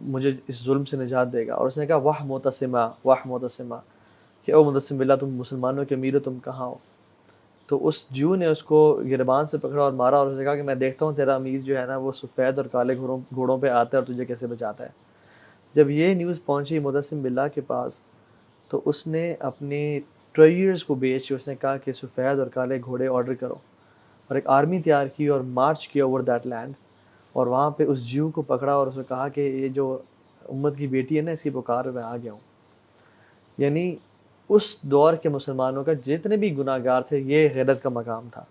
مجھے اس ظلم سے نجات دے گا. اور اس نے کہا واہ معتصمہ, کہ او معتصم باللہ تم مسلمانوں کے امیر ہو, تم کہاں ہو. تو اس جو نے اس کو گربان سے پکڑا اور مارا, اور اس نے کہا کہ میں دیکھتا ہوں تیرا امیر جو ہے نا وہ سفید اور کالے گھوڑوں پہ آتا ہے, اور تجھے کیسے بچاتا ہے. جب یہ نیوز پہنچی معتصم باللہ کے پاس, تو اس نے اپنے ٹریئرز کو بیچ کے اس نے کہا کہ سفید اور کالے گھوڑے آرڈر کرو, اور ایک آرمی تیار کی اور مارچ کیا اوور دیٹ لینڈ. اور وہاں پہ اس جیو کو پکڑا اور اس نے کہا کہ یہ جو امت کی بیٹی ہے نا اس کی پکار میں آ گیا ہوں. یعنی اس دور کے مسلمانوں کا جتنے بھی گناہ گار تھے یہ غیرت کا مقام تھا.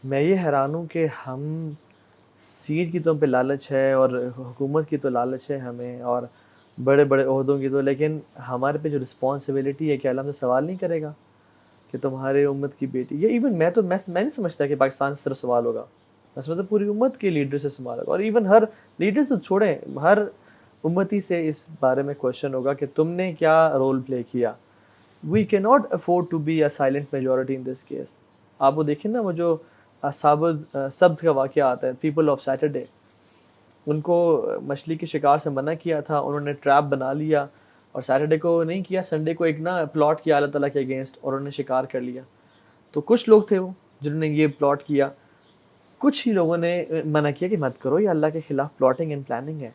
میں یہ حیران ہوں کہ ہم سیٹ کی تو ہم پہ لالچ ہے اور حکومت کی تو لالچ ہے ہمیں اور بڑے بڑے عہدوں کی تو, لیکن ہمارے پہ جو رسپانسبلٹی ہے کہ اللہ ہم سے سوال نہیں کرے گا کہ تمہارے امت کی بیٹی. یہ ایون میں نہیں سمجھتا کہ پاکستان سے صرف سوال ہوگا, میں سمجھتا پوری امت کے لیڈر سے سوال ہوگا, اور ایون ہر لیڈر سے چھوڑیں ہر امتی سے اس بارے میں کوشچن ہوگا کہ تم نے کیا رول پلے کیا. We can not afford to be a silent majority in this case. آپ وہ دیکھیں نا وہ جو اصحاب سبت کا واقعہ آتا ہے, پیپل آف سیٹرڈے, ان کو مچھلی کے شکار سے منع کیا تھا, انہوں نے ٹریپ بنا لیا اور سیٹرڈے کو نہیں کیا, سنڈے کو ایک نا پلاٹ کیا اللہ تعالیٰ کے اگینسٹ اور انہوں نے شکار کر لیا. تو کچھ لوگ تھے وہ جنہوں نے یہ پلاٹ کیا, کچھ ہی لوگوں نے منع کیا کہ مت کرو, یہ اللہ کے خلاف پلاٹنگ اینڈ پلاننگ ہے.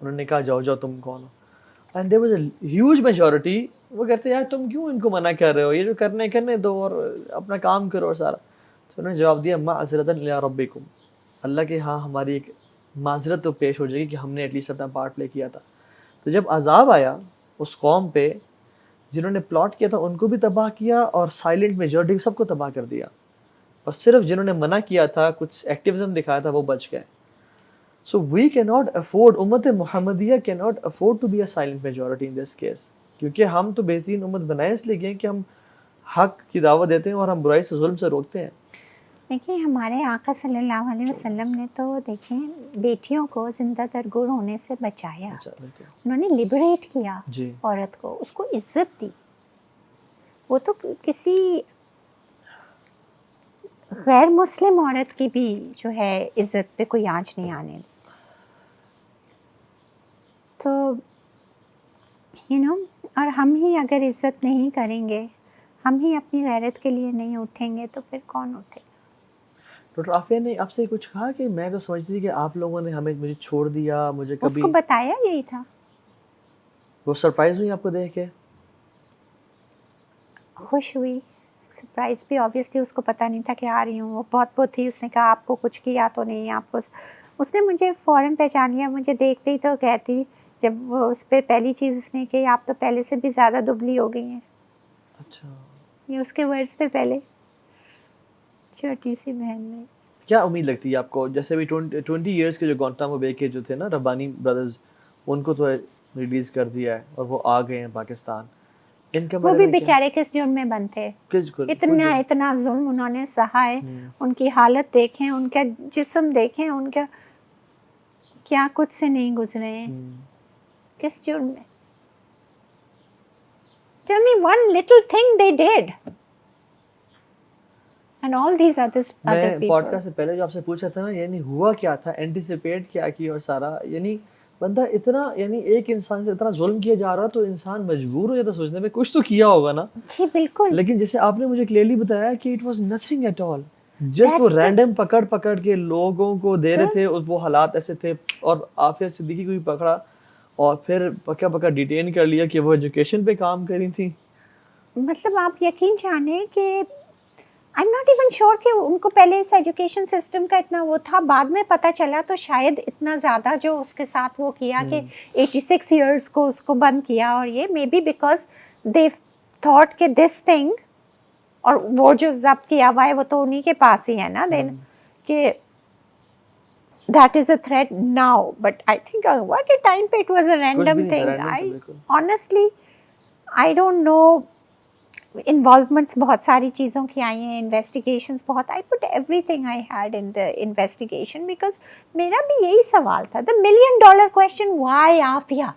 انہوں نے کہا جاؤ جاؤ تم کون ہو, and there was a huge majority وہ کہتے ہیں یار تم کیوں ان کو منع کر رہے ہو, یہ جو کرنے دو اور اپنا کام کرو اور سارا. تو انہوں نے جواب دیا معذرۃ الی ربکم, اللہ کے ہاں ہماری ایک معذرت تو پیش ہو جائے گی کہ ہم نے ایٹ لیسٹ اپنا پارٹ پلے کیا تھا. تو جب عذاب آیا اس قوم پہ جنہوں نے پلاٹ کیا تھا ان کو بھی تباہ کیا اور سائلنٹ میجورٹی سب کو تباہ کر دیا, اور صرف جنہوں نے منع کیا تھا کچھ ایکٹیویزم دکھایا تھا وہ بچ گئے. سو وی کی ناٹ افورڈ, امت محمدیہ can not afford to be a silent majority in this case, کیونکہ ہم تو بہترین امت بنائے اس لیے گئے کہ ہم حق کی دعوت دیتے ہیں اور ہم برائی سے ظلم سے روکتے ہیں. دیکھیں ہمارے آقا صلی اللہ علیہ وسلم نے تو دیکھیں بیٹیوں کو زندہ درگور ہونے سے بچایا, انہوں نے لبریٹ کیا جی عورت کو, اس کو عزت دی. وہ تو کسی غیر مسلم عورت کی بھی جو ہے عزت پہ کوئی آنچ نہیں آنے دی. تو اور ہم ہی اگر عزت نہیں کریں گے, ہم ہی اپنی غیرت کے لیے نہیں اٹھیں گے تو پھر کون اٹھے گا. ڈاکٹر عافیہ نے آپ سے کچھ کہا کہ میں تو سمجھتی تھی کہ آپ لوگوں نے مجھے چھوڑ دیا, مجھے اس کبھی کو بتایا یہی تھا. وہ سرپرائز ہوئی آپ کو دیکھ کے؟ خوش ہوئی, سرپرائز بھی آبویسلی, اس کو پتہ نہیں تھا کہ آ رہی ہوں. وہ بہت تھی, اس نے کہا آپ کو کچھ کیا تو نہیں, آپ کو, اس نے مجھے فوراً پہچان لیا. مجھے دیکھتے ہی تو کہتی, جب وہ اس پہ پہلی چیز اس نے کہ آپ تو پہلے سے بھی زیادہ دبلی ہو گئی ہیں. اچھا, یہ اس کے ورڈز تھے پہلے, چھوٹی سی بہن نے. کیا امید لگتی ہے آپ کو, جیسے بھی 20 ایئرس کے جو گوانٹانامو بے کے جو تھے نا ربانی بردرز, ان کو تو ریلیز کر دیا ہے اور وہ آ گئے ہیں پاکستان, ان کے وہ بارے بھی میں کیا؟ بیچارے کس جرم میں بند تھے, اتنا اتنا ظلم انہوں نے سہا ہے. ان کی حالت دیکھیں, ان کا جسم دیکھیں, ان کا کیا کچھ سے نہیں گزرے ہیں, کس جرم میں. Tell me one little thing they did. And all these other میں people. پوڈ کاسٹ سے پہلے جو آپ سے پوچھا تھا نا, یعنی ہوا کیا تھا, اینٹیسپیٹ کیا کی, اور سارا یعنی بندہ اتنا, یعنی ایک انسان سے اتنا ظلم کیا جا رہا تو انسان مجبور ہو جاتا سوچنے میں کچھ تو کیا ہوگا نا. جی بالکل. لیکن جیسے آپ نے مجھے کلیئرلی بتایا کہ it was nothing at all, just وہ رینڈم پکڑ کے لوگوں کو دے رہے تھے, وہ حالات ایسے تھے. اور عافیہ صدیقی کو بھی پکڑا اور پھر پکا ڈیٹین کر لیا کہ وہ ایجوکیشن پہ کام کری تھی. مطلب آپ یقین جانیں کہ I'm not even sure کہ ان کو پہلے اس ایجوکیشن سسٹم کا اتنا وہ تھا, بعد میں پتہ چلا تو شاید اتنا زیادہ جو اس کے ساتھ وہ کیا کہ 86 ایئرس کو اس کو بند کیا. اور یہ may be because they thought کہ this thing, اور وہ جو ضبط کیا ہوا ہے وہ تو انہی کے پاس ہی ہے نا دین, کہ that is a threat now. But I think ہوا کہ ٹائم پہ it was a random thing. Honestly I don't know. Involvements بہت ساری چیزوں کی آئی ہیں, انویسٹیگیشنس بہت. I put everything I had in the investigation because میرا بھی یہی سوال تھا, the $1 million question, why Aafia.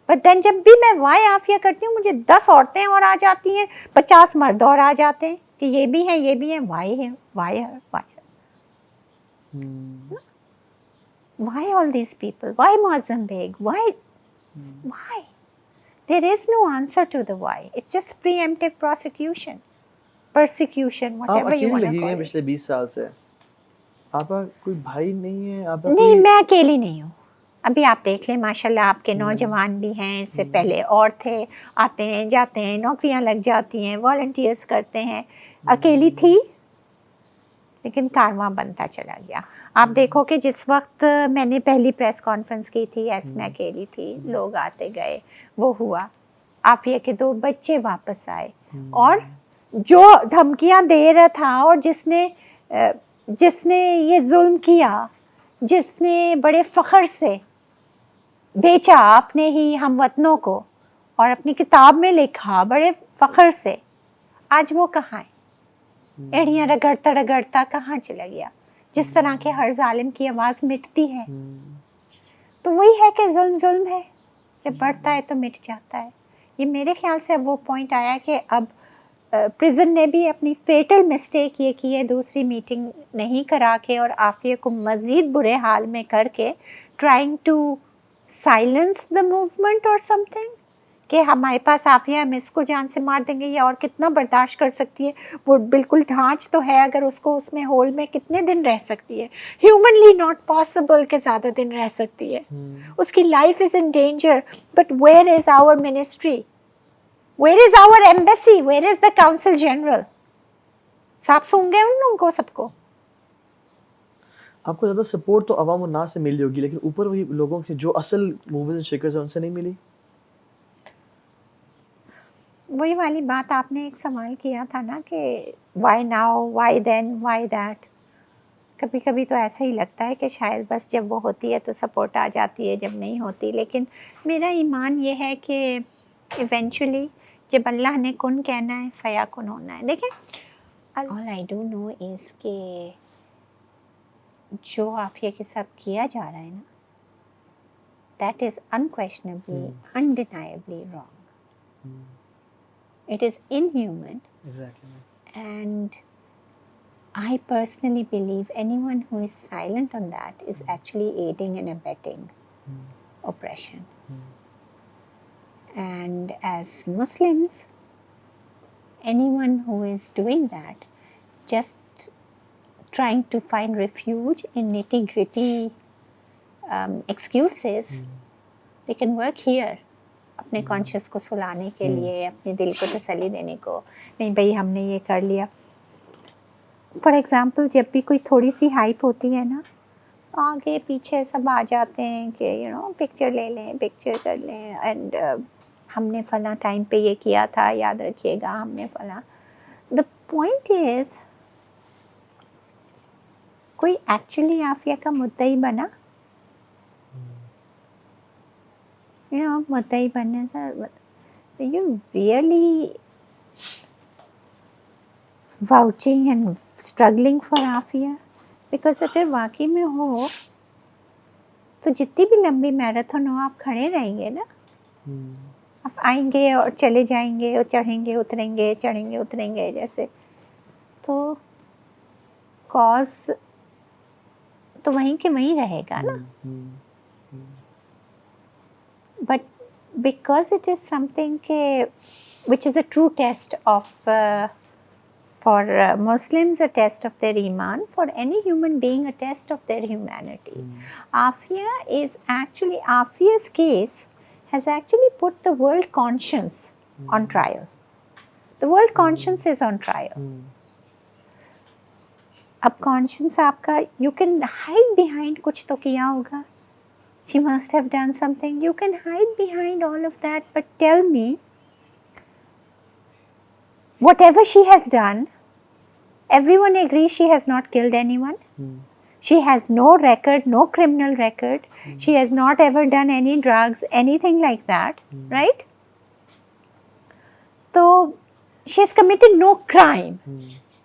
But then جب بھی میں وائی عافیہ کرتی ہوں مجھے 10 عورتیں اور آ جاتی ہیں, 50 مرد اور آ جاتے ہیں کہ یہ بھی ہیں یہ بھی ہیں. وائی ہے, وائی ہے, why all these people, why Moazzam Begg, why There is no answer to the why. It's just preemptive prosecution, persecution, whatever you want to call it. پچھلے 20 سال سے آپ کا کوئی بھائی نہیں ہے؟ آپ نہیں, میں اکیلی نہیں ہوں. ابھی آپ دیکھ لیں ماشاءاللہ آپ کے نوجوان بھی ہیں, اس سے پہلے اور تھے, آتے ہیں جاتے ہیں, نوکریاں لگ جاتی ہیں, والنٹیئرس کرتے ہیں. اکیلی تھی لیکن کارواں بنتا چلا گیا. آپ دیکھو کہ جس وقت میں نے پہلی پریس کانفرنس کی تھی ایس میں اکیلی تھی, لوگ آتے گئے, وہ ہوا, عافیہ کے 2 بچے واپس آئے, اور جو دھمکیاں دے رہا تھا اور جس نے یہ ظلم کیا, جس نے بڑے فخر سے بیچا اپنے ہی ہم وطنوں کو اور اپنی کتاب میں لکھا بڑے فخر سے, آج وہ کہاں ہے؟ ایڑیاں رگڑتا رگڑتا کہاں چلا گیا؟ جس طرح کے ہر ظالم کی آواز مٹتی ہے, تو وہی ہے کہ ظلم ظلم ہے, جب بڑھتا ہے تو مٹ جاتا ہے. یہ میرے خیال سے اب وہ پوائنٹ آیا کہ اب پریزن نے بھی اپنی فیٹل مسٹیک یہ کی ہے, دوسری میٹنگ نہیں کرا کے اور عافیہ کو مزید برے حال میں کر کے trying to silence the movement اور سم تھنگ, کہ ہمارے پاس عافیہ, ہم اس کو جان سے مار دیں گے, یا اور کتنا برداشت کر سکتی ہے, وہ بالکل ڈھانچ تو ہے, اگر اس کو اس میں ہول میں کتنے دن رہ سکتی ہے, ہیومنلی ناٹ پاسبل کہ زیادہ دن رہ سکتی ہے, اس کی life is in danger. But where is our ministry, where is our embassy, where is the consul general? صاحب سوں گے ان لوگوں کو, سب کو. آپ کو زیادہ سپورٹ تو عوام الناس سے ملی ہوگی, لیکن اوپر وہی لوگوں کے جو اصل موورز اینڈ شیکرز ہیں ان سے نہیں ملی. وہی والی بات آپ نے ایک سوال کیا تھا نا کہ why now, why then, why that. کبھی کبھی تو ایسا ہی لگتا ہے کہ شاید بس جب وہ ہوتی ہے تو سپورٹ آ جاتی ہے, جب نہیں ہوتی. لیکن میرا ایمان یہ ہے کہ ایونچولی جب اللہ نے کن کہنا ہے فیکن ہونا ہے. دیکھیں, all I do know is کہ جو عافیہ کے ساتھ کیا جا رہا ہے نا, that is unquestionably, undeniably wrong. It is inhuman. Exactly. And I personally believe anyone who is silent on that is actually aiding and abetting oppression. And as Muslims, anyone who is doing that, just trying to find refuge in nitty-gritty excuses, they can work here. اپنے conscious کو سلانے کے لیے, اپنے دل کو تسلی دینے کو, نہیں بھائی ہم نے یہ کر لیا. فار ایگزامپل جب بھی کوئی تھوڑی سی ہائپ ہوتی ہے نا, آگے پیچھے سب آ جاتے ہیں کہ پکچر لے لیں, پکچر کر لیں, اینڈ ہم نے فلاں ٹائم پہ یہ کیا تھا, یاد رکھیے گا ہم نے فلاں. دا پوائنٹ از, کوئی ایکچولی عافیہ کا مدعی بنا, مدعی بننے سے you really vouching and struggling for Aafia. Because اگر واقعی میں ہو تو جتنی بھی لمبی میراتھن ہو آپ کھڑے رہیں گے نا, آپ آئیں گے اور چلے جائیں گے, اور چڑھیں گے اتریں گے, چڑھیں گے اتریں گے جیسے, تو کاز تو وہیں کے وہیں رہے گا نا. But because it is something which is a true test of, for Muslims a test of their iman, for any human being a test of their humanity. Afiya's case has actually put the world conscience on trial. The world conscience is on trial. اب conscience آپ کا, you can hide behind کچھ تو کیا ہوگا. She must have done something. You can hide behind all of that, but tell me, whatever she has done, everyone agrees she has not killed anyone. She has no record, no criminal record. She has not ever done any drugs, anything like that, right? So, she has committed no crime,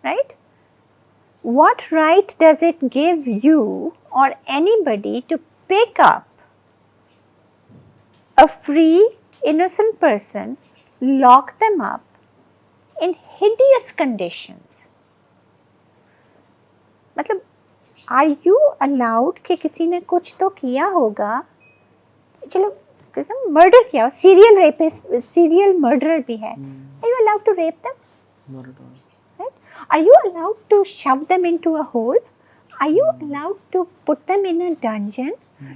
right? What right does it give you or anybody to pick up a free, innocent person, lock them up in hideous conditions? مطلب, are you allowed کہ کسی نے کچھ تو کیا ہوگا, چلو murder کیا ہو, سیریل ریپسٹ, سیریل مرڈرر بھی ہے, are you allowed to rape them? Not at all. Right? Are you allowed to shove them into a hole? Are you allowed to put them in a dungeon,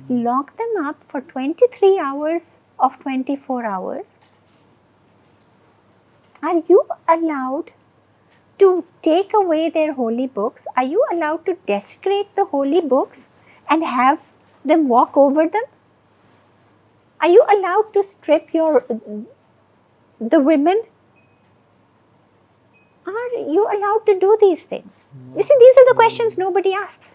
lock them up for 23 hours of 24 hours? Are you allowed to take away their holy books, are you allowed to desecrate the holy books and have them walk over them? Are you allowed to strip the women? Are you allowed to do these things? You see, these are the questions nobody asks.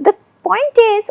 The point is,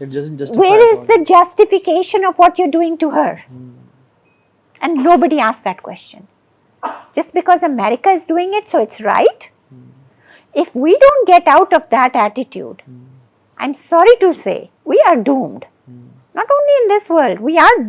It doesn't justify Where is it the justification of what you're doing to her? And nobody asks that question. Just because America is doing it, so it's right? If we don't get out of that attitude, I'm sorry to say, we are doomed. Not only in this world, we are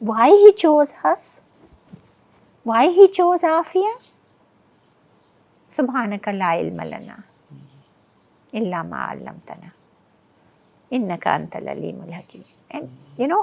Why he chose us? Why he chose Afia? Subhanaka la ilma lana illa ma 'allamtana innaka antal alimul hakim. And you know,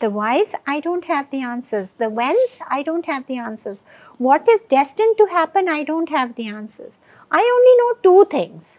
The whys, I don't have the answers. The whens, I don't have the answers. What is destined to happen, I don't have the answers. I only know two things.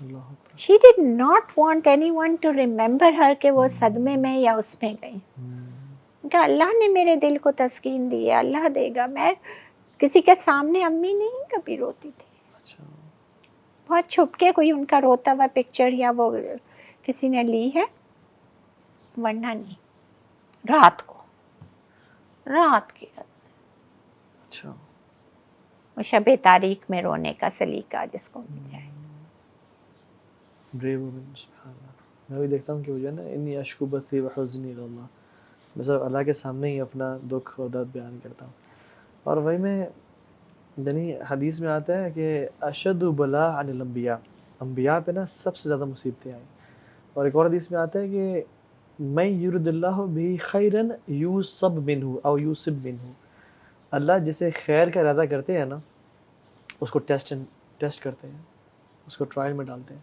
Allah Akbar. She did not want anyone to remember her کہ وہ صدمے میں یا اس میں گئی. کہ اللہ نے میرے دل کو تسکین دی ہے, اللہ دے گا. میں کسی کے سامنے امی نہیں کبھی روتی تھی, اچھا. بہت چھپ کے کوئی ان کا روتا ہوا پکچر یا وہ کسی نے لی ہے, ورنہ نہیں. رات کے اچھا. وہ شب تاریخ میں رونے کا سلیقہ جس کو مل جائے. بریو وومن, سبحان اللہ. میں بھی دیکھتا ہوں کہ وہ جو ہے نا انی اشکو بثی و حزنی الی اللہ, میں صرف اللہ کے سامنے ہی اپنا دکھ اور درد بیان کرتا ہوں. اور وہی میں یعنی حدیث میں آتا ہے کہ اشد بلا عن الانبیاء, انبیاء پہ نا سب سے زیادہ مصیبتیں آئیں. اور ایک اور حدیث میں آتا ہے کہ میں یرد اللہ بھی خیرن یوسب منہ او یوسب منہ, اللہ جسے خیر کا ارادہ کرتے ہیں نا اس کو ٹیسٹ کرتے ہیں, اس کو ٹرائل میں ڈالتے ہیں.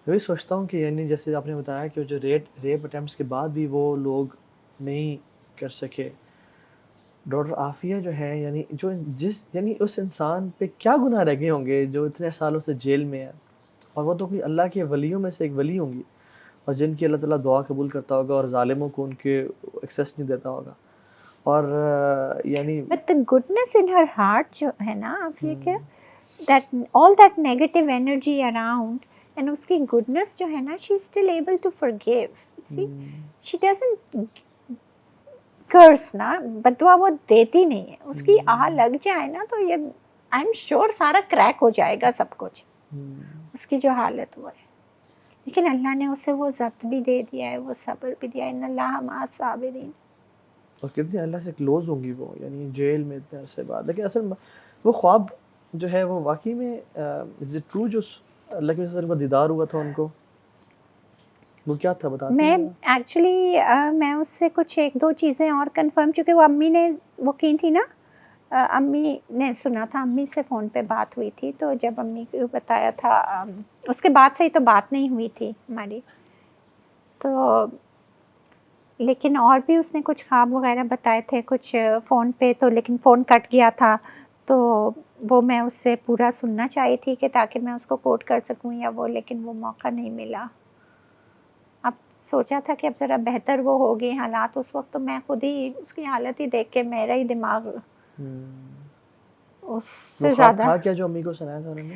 میں بھی سوچتا ہوں کہ یعنی جیسے آپ نے بتایا کہ جو ریپ اٹیمپٹس کے بعد بھی وہ لوگ نہیں کر سکے. ڈاکٹر عافیہ جو ہے یعنی جو یعنی اس انسان پہ کیا گناہ رہ گئے ہوں گے جو اتنے سالوں سے جیل میں ہے, اور وہ تو کوئی اللہ کے ولیوں میں سے ایک ولی ہوں گی, اور جن کی اللہ تعالیٰ دعا قبول کرتا ہوگا اور ظالموں کو ان کے ایکسیس نہیں دیتا ہوگا. اور یعنی But the goodness in her heart جو ہے نا عافیہ کے, that all that negative energy around, and اس کی goodness جو ہے نا, she is still able to forgive. See, she doesn't curse نا, بدعا وہ دیتی نہیں ہے. اس کی آہ لگ جائے نا تو یہ I'm sure سارا کریک ہو جائے گا سب کچھ, اس کی جو حالت وہ ہے. لیکن اللہ نے اسے وہ ضبط بھی دے دیا ہے, وہ صبر بھی دیا ہے. ان اللہ مع الصابرین. اور کتنی اللہ سے کلوز ہوں گی وہ, یعنی جیل میں اتنے عرصے بعد. لیکن اصل وہ خواب جو ہے وہ واقعی میں از اٹ ٹرو جو اللہ کے وسلم کا دیدار ہوا تھا ان کو, وہ کیا تھا بتاتے میں ہیں؟ ایکچولی میں اس سے کچھ ایک دو چیزیں اور کنفرم, چونکہ وہ امی نے وہ کی تھی نا, امی نے سنا تھا, امی سے فون پہ بات ہوئی تھی, تو جب امی کو بتایا تھا, اس کے بعد سے ہی تو بات نہیں ہوئی تھی ہماری. تو لیکن اور بھی اس نے کچھ خواب وغیرہ بتائے تھے کچھ فون پہ, تو لیکن فون کٹ گیا تھا, تو وہ میں اس سے پورا سننا چاہی تھی کہ تاکہ میں اس کو کوٹ کر سکوں یا وہ, لیکن وہ موقع نہیں ملا. اب سوچا تھا کہ اب ذرا بہتر وہ ہو گئی حالات اس وقت, تو میں خود ہی اس کی حالت ہی دیکھ کے میرا ہی دماغ اس سے وہ خواب زیادہ. تھا کیا جو امی کو سنایا تھا انہوں نے؟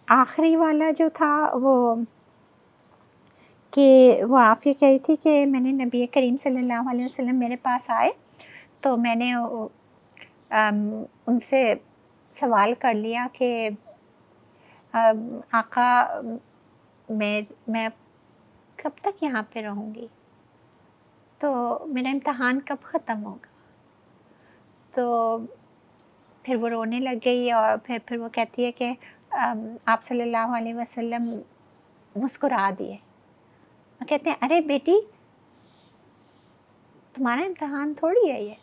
آخری والا جو تھا وہ کہ وہ عافیہ کہہ رہی تھی کہ میں نے نبی کریم صلی اللہ علیہ وسلم میرے پاس آئے, تو میں نے ان سے سوال کر لیا کہ آقا میں کب تک یہاں پہ رہوں گی, تو میرا امتحان کب ختم ہوگا. تو پھر وہ رونے لگ گئی, اور پھر وہ کہتی ہے کہ آپ صلی اللہ علیہ وسلم مسکرا دیے, کہتے ہیں ارے بیٹی تمہارا امتحان تھوڑی ہے یہ.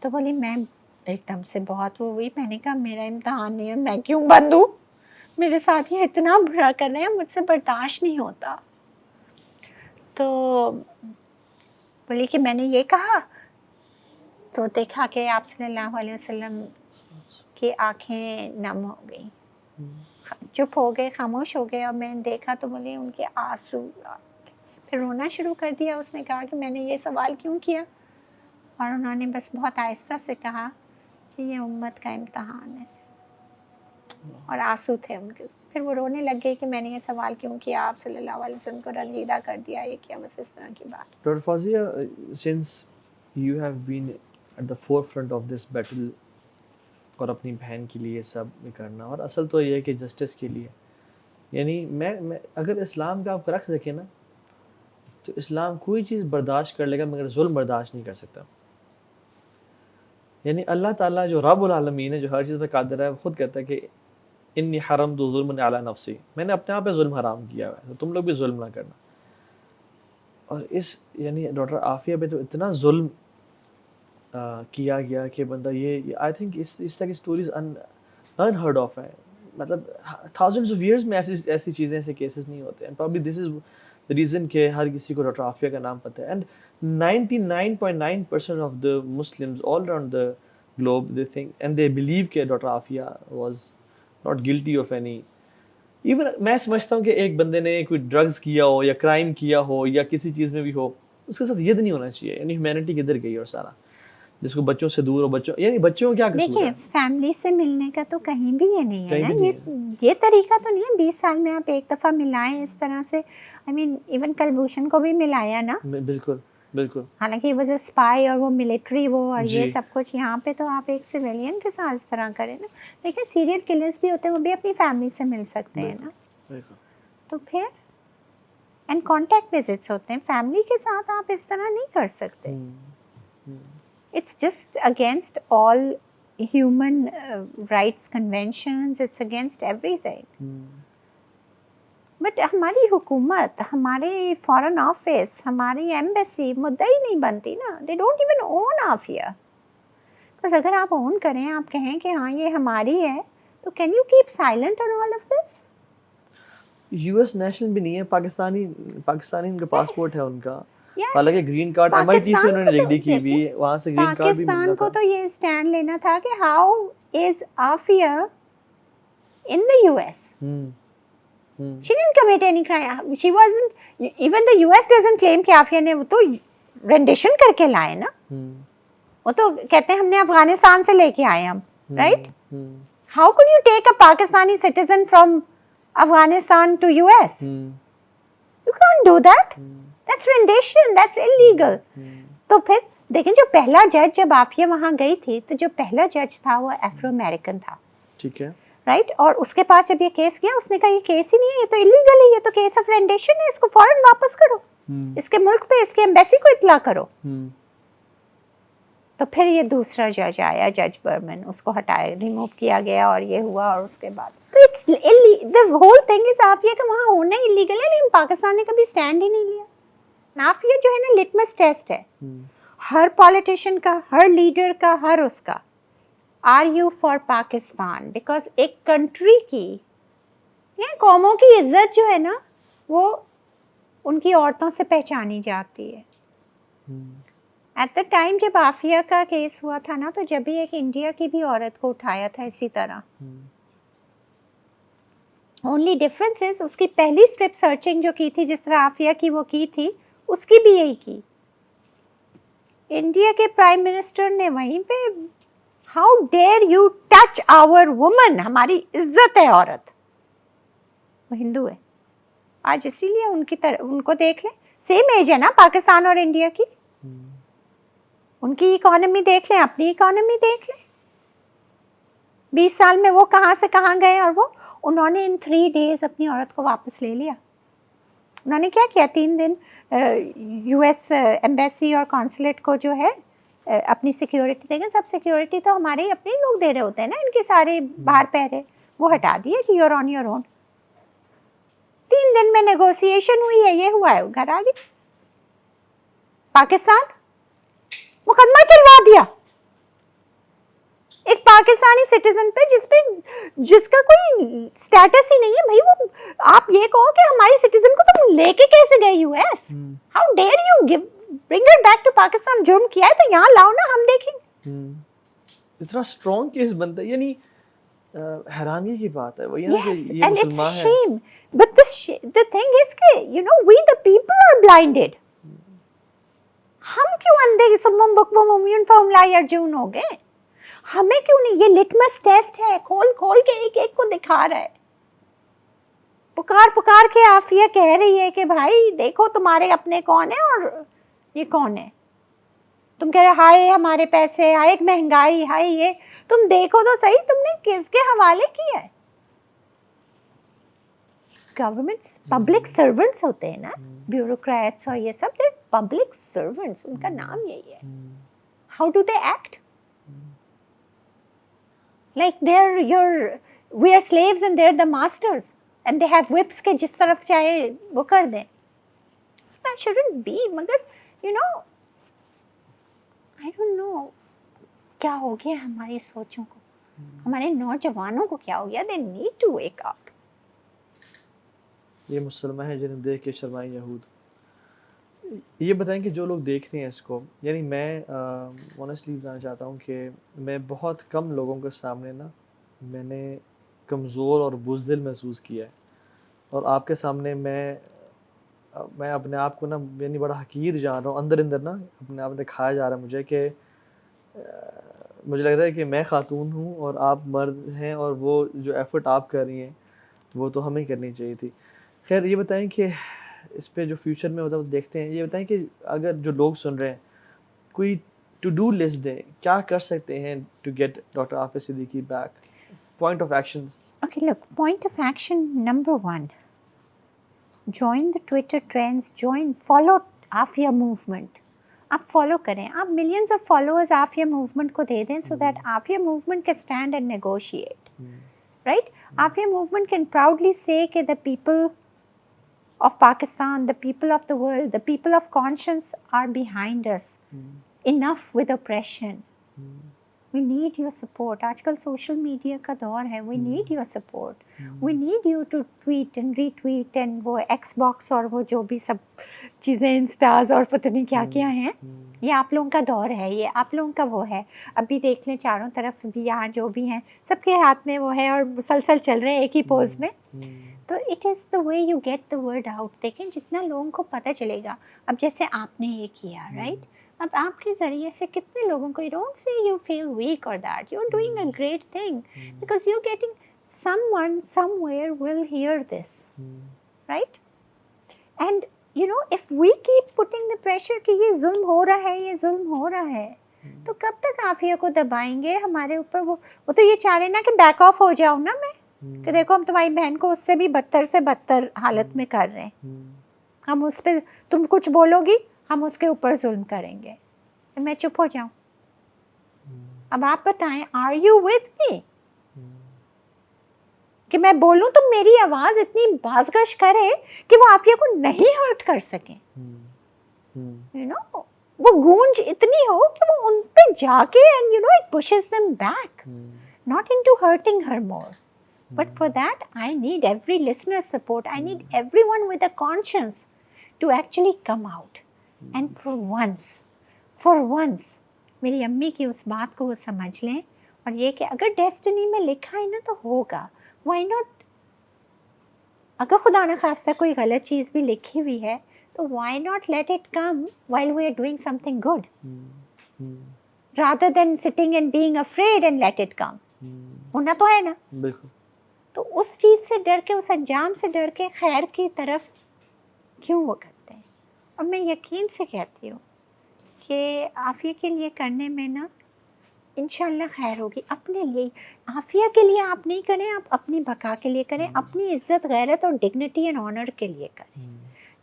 تو بولی میں ایک دم سے بہت وہ ہوئی, میں نے کہا میرا امتحان نہیں ہے, میں کیوں بند ہوں, میرے ساتھ یہ اتنا برا کر رہے ہیں, مجھ سے برداشت نہیں ہوتا. تو بولی کہ میں نے یہ کہا, تو دیکھا کہ آپ صلی اللہ علیہ وسلم کی آنکھیں نم ہو گئیں, چپ ہو گئے, خاموش ہو گئے, اور میں نے دیکھا تو بولے ان کے آنسو, پھر رونا شروع کر دیا. اس نے کہا کہ میں نے یہ سوال کیوں کیا, اور انہوں نے بس بہت آہستہ سے کہا کہ یہ امت کا امتحان ہے, اور آنسو تھے ان کے. پھر وہ رونے لگ گئی کہ میں نے یہ سوال کیوں کیا, آپ صلی اللہ علیہ وسلم کو رنجیدہ کر دیا, یہ کیا, بس اس طرح کی بات. Doctor Fauzia, since you have been at the forefront of this battle, اور اپنی بہن کے لیے سب کرنا, اور اصل تو یہ ہے کہ جسٹس کے لیے, یعنی میں اگر اسلام کا آپ رکھ سکیں نا, تو اسلام کوئی چیز برداشت کر لے گا مگر ظلم برداشت نہیں کر سکتا. یعنی اللہ تعالیٰ جو رب العالمین ہے, جو ہر چیز پہ قادر ہے, وہ خود کہتا ہے کہ انی حرمت ظلم علی نفسی, میں نے اپنے آپ پہ ظلم حرام کیا ہوا ہے, تو تم لوگ بھی ظلم نہ کرنا. اور اس یعنی ڈاکٹر عافیہ پہ تو اتنا ظلم کیا گیا کہ بندہ یہ آئی تھنک اس طرح کی اسٹوریز انہرڈ آف ہیں, مطلب تھاؤزنڈس آف ایئرس میں ایسی چیزیں, ایسے کیسز نہیں ہوتے. And probably this is the reason کہ ہر کسی کو ڈاکٹر عافیہ کا نام پتہ ہے. And 99.9% of the Muslims all around the globe, they think and they believe کہ doctor Aafia was not guilty of any. Even میں سمجھتا ہوں کہ ایک بندے نے کوئی ڈرگز کیا ہو یا کرائم کیا ہو یا کسی چیز میں بھی ہو, اس کے ساتھ یہ نہیں ہونا چاہیے. یعنی ہیومینٹی کدھر گئی اور سارا, جس کو بچوں سے دور ہو, بچوں یعنی بچوں کو کیا قصور دیکھیں ہے. فیملی سے ملنے کا تو کہیں بھی یہ نہیں ہے کہیں نا, بھی نہیں یہ طریقہ تو نہیں ہے 20 سال میں آپ ایک دفعہ ملائیں اس طرح سے. آئی مین ایون کلبھوشن کو بھی ملایا نا, بالکل بالکل. حالانکہ وہ اسپائی اور وہ ملٹری وہ اور یہ جی. سب کچھ. یہاں پہ تو آپ ایک سویلین کے ساتھ اس طرح کریں نا. لیکن سیریل کلرز بھی ہوتے ہیں, وہ بھی اپنی فیملی سے مل سکتے ہیں نا. بالکل. تو پھر اینڈ کانٹیکٹ وزٹس ہوتے ہیں, فیملی کے ساتھ آپ اس طرح نہیں کر سکتے. It's just against all human rights conventions, it's against everything. But ہماری حکومت, ہمارے فارن آفس, ہماری ایمبیسی مدعی نہیں بنتی نا. They don't even own Afia. بس اگر آپ اون کریں, آپ کہیں کہ ہاں یہ ہماری ہے, تو can you keep silent on all of this? U S national بھی نہیں ہے, پاکستانی ان کا پاسپورٹ ہے ان کا. Yes. حالانکہ green card M I T سے انہوں نے ڈگری کی ہوئی, وہاں سے گرین کارڈ بھی ملتا پاکستان کو تھا. تو یہ اسٹینڈ لینا تھا کہ how is Aafia in the U S. She didn't commit any crime. She wasn't, even the US doesn't claim کہ آفیہ نے, وہ تو rendition کر کے لائے نا. وہ تو کہتے ہیں ہم نے افغانستان سے لے کے آئے ہم, right? How could you take a Pakistani citizen from Afghanistan to US? You can't do that. That's rendition, that's illegal. تو پھر دیکھیں جو پہلا جج جب آفیہ وہاں گئی تھی, تو جو پہلا جج تھا وہ افرو امریکن تھا. ٹھیک ہے. رائٹ, اور اس کے پاس جب یہ کیس کیا, اس نے کہا یہ کیس ہی نہیں ہے, یہ تو انلیگل ہے, یہ تو کیس آف رینڈیشن ہے, اس کو فوراً واپس کرو, اس کے ملک پہ اس کے ایمبیسی کو اطلاع کرو. تو پھر یہ دوسرا جج آیا, جج برمن, اس کو ہٹایا, ریموو کیا گیا, اور یہ ہوا. اور اس کے بعد تو it's the whole thing is Aafia کہ وہاں ہونا انلیگل ہے, لیکن پاکستان نے کبھی اسٹینڈ ہی نہیں لیا. آفیہ جو ہے نا لٹمس ٹیسٹ ہے ہر پالیٹیشین کا, ہر لیڈر کا, ہر اس کا. Are you for Pakistan? Because ایک کنٹری کی یا قوموں کی عزت جو ہے نا, وہ ان کی عورتوں سے پہچانی جاتی ہے. ایٹ دا ٹائم جب آفیہ کا کیس ہوا تھا نا, تو جب بھی ایک انڈیا کی بھی عورت کو اٹھایا تھا اسی طرح. اونلی ڈفرنس از اس کی پہلی اسٹرپ سرچنگ جو کی تھی, جس طرح آفیہ کی وہ کی تھی, اس کی بھی یہی کی. انڈیا کے پرائم منسٹر نے وہیں پہ, how dare you touch our woman, ہماری عزت ہے عورت, وہ ہندو ہے آج, اسی لیے ان کی ان کو دیکھ لیں, سیم ایج ہے نا پاکستان اور انڈیا کی. ان کی اکانومی دیکھ لیں, اپنی اکانومی دیکھ لیں. 20 سال میں وہ کہاں سے کہاں گئے, اور وہ انہوں نے ان 3 days اپنی عورت کو واپس لے لیا. انہوں نے کیا کیا, 3 دن یو ایس ایمبیسی اور کانسلیٹ کو جو ہے اپنی سیکیورٹی دیں گے. سب سیکیورٹی تو ہمارے اپنے لوگ دے رہے ہوتے ہیں نا, ان کے سارے باہر پہرے, وہ ہٹا دیے کہ یور آن یور اون. 3 دن میں نیگوسیشن ہوئی ہے, یہ ہوا ہے, گھر آ گئی. پاکستان مقدمہ چلوا دیا ایک پاکستانی سٹیزن پہ, جس کا کوئی اسٹیٹس ہی نہیں ہے. بھائی وہ آپ یہ کہو کہ ہماری سٹیزن کو تم لے کے کیسے گئے U S, how dare you give bring her back to Pakistan. جرم کیا ہے تو یہاں لاؤ نا, ہم دیکھیں. اتنا اسٹرانگ کیس بنتا ہے, یعنی حیرانی کی بات ہے. وہ یہ and it's a مسلمان ہے. shame, but the thing is کہ you know we the people are blinded. ہم کیوں اندھے سمم بکم عمیون فہم لا یرجعون ہو گئے؟ ہمیں کیوں نہیں؟ یہ لٹمس ٹیسٹ ہے, کھول کھول کے ایک ایک کو دکھا رہا ہے. پکار کے آفیہ کہہ رہی ہے کہ بھائی دیکھو تمہارے اپنے کون ہیں اور یہ کون ہے. تم کہہ رہے ہائے ہمارے پیسے, ہائے مہنگائی, ہائے یہ. تم دیکھو تو صحیح تم نے کس کے حوالے کیا ہے. گورنمنٹس پبلک سرونٹس ہوتے ہیں نا, بیوروکریٹس اور یہ سب, پبلک سرونٹس, ان کا نام یہی ہے. How do they act like we are slaves and they're the masters and they have whips کے جس طرف چاہے وہ کر دیں. That shouldn't be. مگر you know I don't know کیا ہو گیا ہماری سوچوں کو, ہمارے نوجوانوں کو کیا ہو گیا. they need to wake up. یہ مسلمان ہیں جنہیں دیکھ کے شرمائیں یہود. یہ بتائیں کہ جو لوگ دیکھ رہے ہیں اس کو, یعنی میں آنیسٹلی بتانا چاہتا ہوں کہ میں بہت کم لوگوں کے سامنے نا, میں نے کمزور اور بزدل محسوس کیا ہے، اور آپ کے سامنے میں اپنے آپ کو نا یعنی بڑا حقیر جان رہا ہوں، اندر نا اپنے آپ دکھایا جا رہا ہے مجھے کہ مجھے لگ رہا ہے کہ میں خاتون ہوں اور آپ مرد ہیں، اور وہ جو ایفرٹ آپ کر رہی ہیں وہ تو ہمیں کرنی چاہیے تھی. خیر یہ بتائیں کہ اس پہ جو فیوچر میں ہوتا ہے وہ دیکھتے ہیں، یہ بتائیں کہ اگر جو لوگ سن رہے ہیں کوئی ٹو ڈو لسٹ دیں، کیا کر سکتے ہیں to get doctor Aafia Siddiqui back, point of actions. Okay, look, point of action number 1, join the Twitter trends, follow Afia movement. آپ فالو کریں، آپ millions of followers Aafia movement کو دے دیں so that Aafia movement can stand and negotiate, right? Aafia movement can proudly سے کہ the people of Pakistan, the people of the world, the people of conscience are behind us, enough with operation. We need your support. آج کل social media کا دور ہے، we need your support. We need you to tweet and re tweet and وہ x box اور وہ جو بھی سب چیزیں انسٹاز اور پتہ نہیں کیا کیا ہیں. یہ آپ لوگوں کا دور ہے، یہ آپ لوگوں کا وہ ہے. ابھی دیکھ لیں چاروں طرف بھی یہاں جو بھی ہیں سب کے ہاتھ میں وہ ہے اور مسلسل چل رہے ہیں ایک ہی پوز میں. تو it is the way you get the word out. دیکھیں جتنا لوگوں کو پتہ چلے گا، اب جیسے آپ نے یہ کیا رائٹ، اب آپ کے ذریعے سے کتنے لوگوں کو، you don't see you feel weak or that, you are doing a great thing because you are getting someone somewhere will hear this, right? And you know if we keep putting the pressure کہ یہ ظلم ہو رہا ہے، یہ ظلم ہو رہا ہے، تو کب تک عافیہ کو دبائیں گے ہمارے اوپر؟ وہ تو یہ چاہ رہے نا کہ بیک آف ہو جاؤں نا میں، کہ دیکھو ہم تمہاری بہن کو اس سے بھی بدتر سے بدتر حالت میں کر رہے ہیں، ہم اس پہ، تم کچھ بولو گی ہم اس کے اوپر ظلم کریں گے، میں چپ ہو جاؤں؟ اب آپ بتائیں، آر یو ود می؟ کہ میں بولوں تو میری آواز اتنی بازگشت کرے کہ وہ عافیہ کو نہیں ہرٹ کر سکیں، یو نو وہ گونج اتنی ہو کہ وہ ان پہ جا کے and you know it pushes them back, not into hurting her more. But for that I need every listener's support. I need everyone with a conscience to actually come out. And for once میری امی کی اس بات کو وہ سمجھ لیں، اور یہ کہ اگر ڈیسٹنی میں لکھا ہے نا تو ہوگا. Why not? اگر خدا نہ خواستہ کوئی غلط چیز بھی لکھی ہوئی ہے تو why not let it come while we are doing something good, rather than sitting and being afraid and let it come. ہونا تو ہے نا. بالکل. تو اس چیز سے ڈر کے، اس انجام سے ڈر کے خیر کی طرف کیوں وہ کرتے ہیں؟ اور میں یقین سے کہتی ہوں کہ عافیہ کے لیے کرنے میں نا انشاءاللہ خیر ہوگی. اپنے لیے، عافیہ کے لیے آپ نہیں کریں، آپ اپنی بقا کے لیے کریں، اپنی عزت غیرت اور ڈگنیٹی اینڈ آنر کے لیے کریں.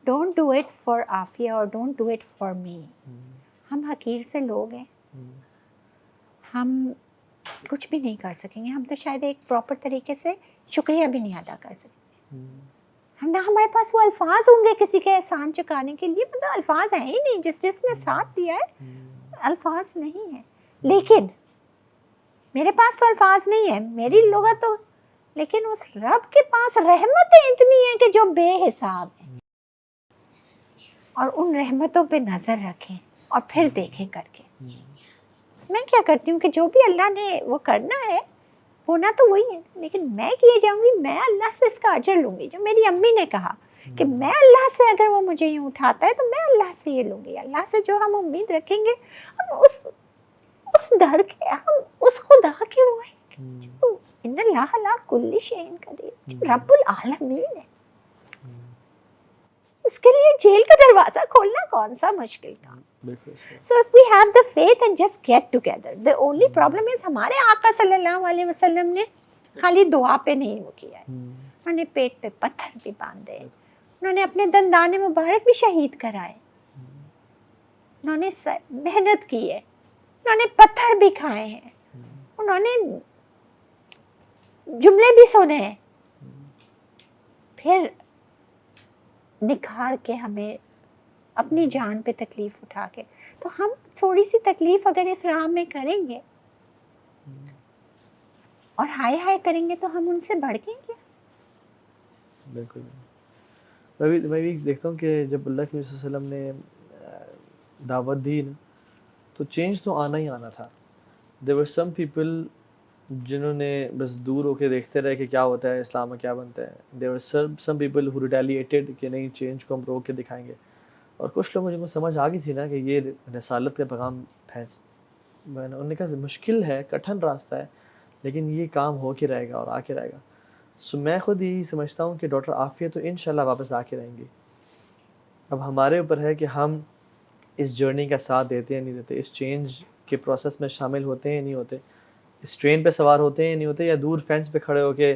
Don't do it for Aafia or don't do it for me. ہم حقیر سے لوگ ہیں، ہم کچھ بھی نہیں کر سکیں گے. ہم تو شاید ایک پراپر طریقے سے شکریہ بھی نہیں ادا کر سکیں گے. ہم نہ ہمارے پاس وہ الفاظ ہوں گے کسی کے احسان چکانے کے لیے. مطلب الفاظ ہیں ہی نہیں. جس نے ساتھ دیا ہے الفاظ نہیں ہیں. لیکن میرے پاس تو الفاظ نہیں ہیں، میری لغت تو، لیکن اس رب کے پاس رحمتیں اتنی ہیں کہ جو بے حساب ہیں. اور ان رحمتوں پہ نظر رکھیں اور پھر دیکھیں کر کے. میں کیا کرتی ہوں کہ جو بھی اللہ نے وہ کرنا ہے ہونا تو وہی ہے، لیکن میں کیے جاؤں گی، میں اللہ سے اس کا اجر لوں گی. جو میری امی نے کہا کہ میں اللہ سے، اگر وہ مجھے یوں اٹھاتا ہے تو میں اللہ سے یہ لوں گی. اللہ سے جو ہم امید رکھیں گے، ہم اس در کے، ہم اس خدا کے وہ ہیں جو ان اللہ لا کل شیء قدیر، جو رب العالمین ہے. اس کے لیے جیل کا دروازہ کھولنا کون سا مشکل کام. So if we have the faith and just get together. The only problem is ہمارے آقا صلی اللہ علیہ وسلم نے خالی دعا پہ نہیں وہ کیا ہے، انہوں نے پیٹ پہ پتھر بھی باندھے، انہوں نے اپنے دندان مبارک بھی شہید کرائے، انہوں نے محنت کی ہے، انہوں نے پتھر بھی کھائے ہیں، انہوں نے جملے بھی سنے ہیں، پھر نکھار کے ہمیں اپنی جان پہ تکلیف اٹھا کے. تو ہم تھوڑی سی تکلیف اگر اس راہ میں کریں گے اور ہائے ہائے کریں گے تو ہم ان سے بڑھ گیں گے. بالکل. میں بھی دیکھتا ہوں کہ جب اللہ کے نبی صلی اللہ علیہ وسلم نے دعوت دی تو چینج تو آنا ہی آنا تھا. There were some people جنہوں نے بس دور ہو کے دیکھتے رہے کہ کیا ہوتا ہے اسلام میں کیا بنتا ہے. There were some people who retaliated کہ نہیں چینج کو ہم روک کے دکھائیں گے. اور کچھ لوگوں کو سمجھ آ گئی تھی نا کہ یہ رسالت کا پیغام ہے. انہوں نے کہا مشکل ہے, کٹھن راستہ ہے, لیکن یہ کام ہو کے رہے گا اور آ کے رہے گا. سو میں خود یہی سمجھتا ہوں کہ ڈاکٹر عافیہ تو انشاءاللہ واپس آ کے رہیں گی. اب ہمارے اوپر ہے کہ ہم اس جرنی کا ساتھ دیتے ہیں نہیں دیتے, اس چینج کے پروسیس میں شامل ہوتے ہیں یا نہیں ہوتے, اس ٹرین پہ سوار ہوتے ہیں یا نہیں ہوتے, یا دور فینس پہ کھڑے ہو کے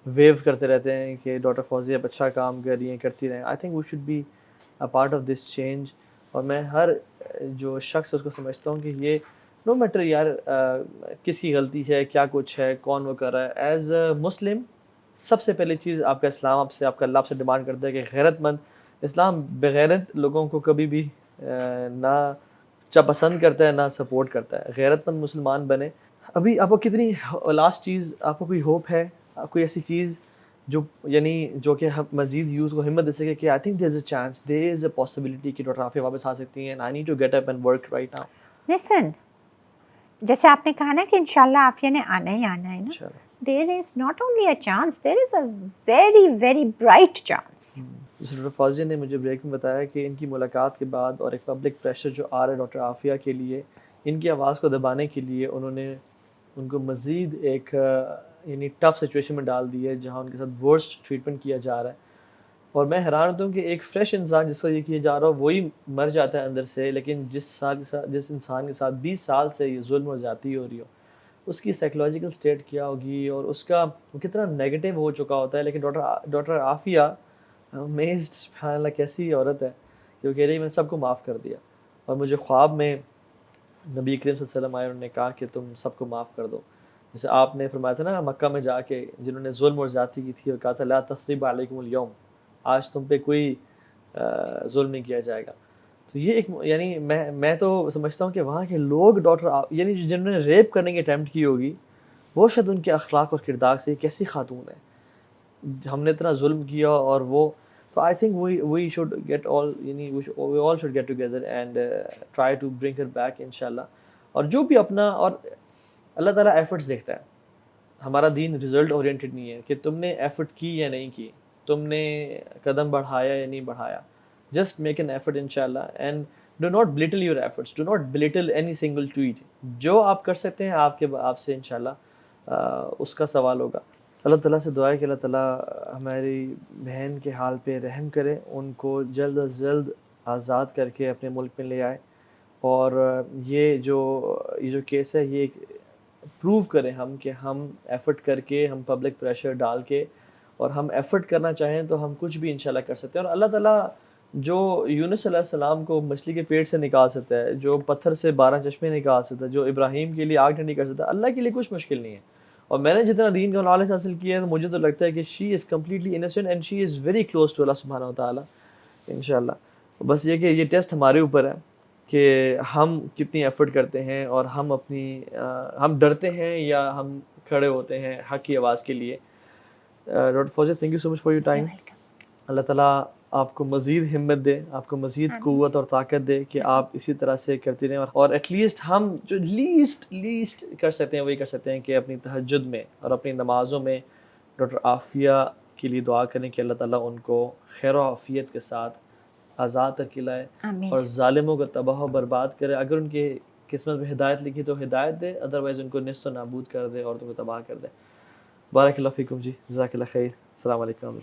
ویو کرتے رہتے ہیں کہ ڈاکٹر فوزیہ اب اچھا کام کر رہی ہیں, کرتی رہیں. I think we should be a part of this change. اور میں ہر جو شخص اس کو سمجھتا ہوں کہ یہ نو میٹر یار کس کی غلطی ہے, کیا کچھ ہے, کون وہ کر رہا ہے. ایز اے مسلم سب سے پہلی چیز آپ کا اسلام آپ سے, آپ کا اللہ آپ سے ڈیمانڈ کرتا ہے کہ غیرت مند, اسلام بغیرت لوگوں کو کبھی بھی نہ پسند کرتا ہے نہ سپورٹ کرتا ہے. غیرت مند مسلمان بنے. ابھی آپ کو کتنی لاسٹ چیز, آپ کو کوئی ہوپ ہے, کوئی ایسی چیز جو یعنی جو کہ ہم مزید یوتھ کو ہمت دے سکے کہ I think there is a chance, there is a possibility کہ ڈاکٹر عافیہ واپس آ سکتی ہیں, I need to get up and work right now. Listen, جیسے آپ نے کہا نا کہ انشاءاللہ عافیہ نے آنا ہی آنا ہے نا, انشاءاللہ. there is not only a chance, there is a very very bright chance. جیسے ڈاکٹر فوزیہ نے مجھے بریک میں بتایا کہ ان کی ملاقات کے بعد اور ایک پبلک پریشر جو آ رہا ہے ڈاکٹر عافیہ کے لیے, ان کی آواز کو دبانے کے لیے انہوں نے ان کو مزید ایک یعنی ٹف سچویشن میں ڈال دی ہے جہاں ان کے ساتھ ورسٹ ٹریٹمنٹ کیا جا رہا ہے. اور میں حیران ہوتا ہوں کہ ایک فریش انسان جس کا یہ کیا جا رہا ہو وہی مر جاتا ہے اندر سے, لیکن جس انسان کے ساتھ 20 سال سے یہ ظلم اور زیادتی ہو رہی ہو, اس کی سائیکولوجیکل سٹیٹ کیا ہوگی اور اس کا کتنا نیگیٹو ہو چکا ہوتا ہے. لیکن ڈاکٹر عافیہ امیزڈ, سبحان اللہ کیسی عورت ہے کہ وہ کہہ رہی میں سب کو معاف کر دیا. اور مجھے خواب میں نبی کریم صلی اللہ علیہ وسلم آئے, انہوں نے کہا کہ تم سب کو معاف کر دو. جیسے آپ نے فرمایا تھا نا مکہ میں جا کے جنہوں نے ظلم اور زیادتی کی تھی, اور کہا تھا لا تثریب علیکم اليوم, آج تم پہ کوئی ظلم نہیں کیا جائے گا. تو یہ ایک یعنی میں تو سمجھتا ہوں کہ وہاں کے لوگ ڈاکٹر یعنی جنہوں نے ریپ کرنے کی اٹیمپٹ کی ہوگی وہ شاید ان کے اخلاق اور کردار سے کیسی خاتون ہے, ہم نے اتنا ظلم کیا. اور وہ تو I think we should get all یعنی we all should get together and try to bring her back انشاءاللہ. اور جو بھی اپنا, اور اللہ تعالیٰ ایفرٹس دیکھتا ہے, ہمارا دین رزلٹ اورینٹڈ نہیں ہے کہ تم نے ایفرٹ کی یا نہیں کی, تم نے قدم بڑھایا یا نہیں بڑھایا. جسٹ میک این ایفرٹ انشاءاللہ, and do not belittle your efforts, do not belittle any single tweet. جو آپ کر سکتے ہیں آپ سے انشاءاللہ اس کا سوال ہوگا. اللہ تعالیٰ سے دعا ہے کہ اللہ تعالیٰ ہماری بہن کے حال پہ رحم کرے, ان کو جلد از جلد آزاد کر کے اپنے ملک میں لے آئے. اور یہ جو کیس ہے یہ پروو کریں ہم کہ ہم ایفرٹ کر کے, ہم پبلک پریشر ڈال کے, اور ہم ایفرٹ کرنا چاہیں تو ہم کچھ بھی انشاءاللہ کر سکتے ہیں. اور اللہ تعالیٰ جو یونس علیہ السلام کو مچھلی کے پیٹ سے نکال سکتا ہے, جو پتھر سے 12 چشمے نکال سکتا ہے, جو ابراہیم کے لیے آگ ٹھنڈی کر سکتا ہے, اللہ کے لیے کچھ مشکل نہیں ہے. اور میں نے جتنا دین کا نالج حاصل کیا ہے تو مجھے تو لگتا ہے کہ she is completely innocent and she is very close to اللہ سبحانہ و تعالیٰ انشاءاللہ. بس یہ کہ یہ ٹیسٹ ہمارے اوپر ہے کہ ہم کتنی ایفرٹ کرتے ہیں, اور ہم ڈرتے ہیں یا ہم کھڑے ہوتے ہیں حق کی آواز کے لیے. Doctor Fauzia thank you so much for your time. اللہ تعالیٰ آپ کو مزید ہمت دے, آپ کو مزید قوت اور طاقت دے کہ آپ اسی طرح سے کرتے رہیں. اور ایٹ لیسٹ ہم جو لیسٹ کر سکتے ہیں وہی کر سکتے ہیں کہ اپنی تہجد میں اور اپنی نمازوں میں ڈاکٹر عافیہ کے لیے دعا کریں کہ اللہ تعالیٰ ان کو خیر و عافیت کے ساتھ آزاد کر کے لائے اور ظالموں کو تباہ و برباد کرے. اگر ان کی قسمت میں ہدایت لکھی تو ہدایت دے, ادروائز ان کو نیست و نابود کر دے اور ان کو تباہ کر دے. بارک اللہ فیکم جی, جزاک اللہ خیر. السلام علیکم.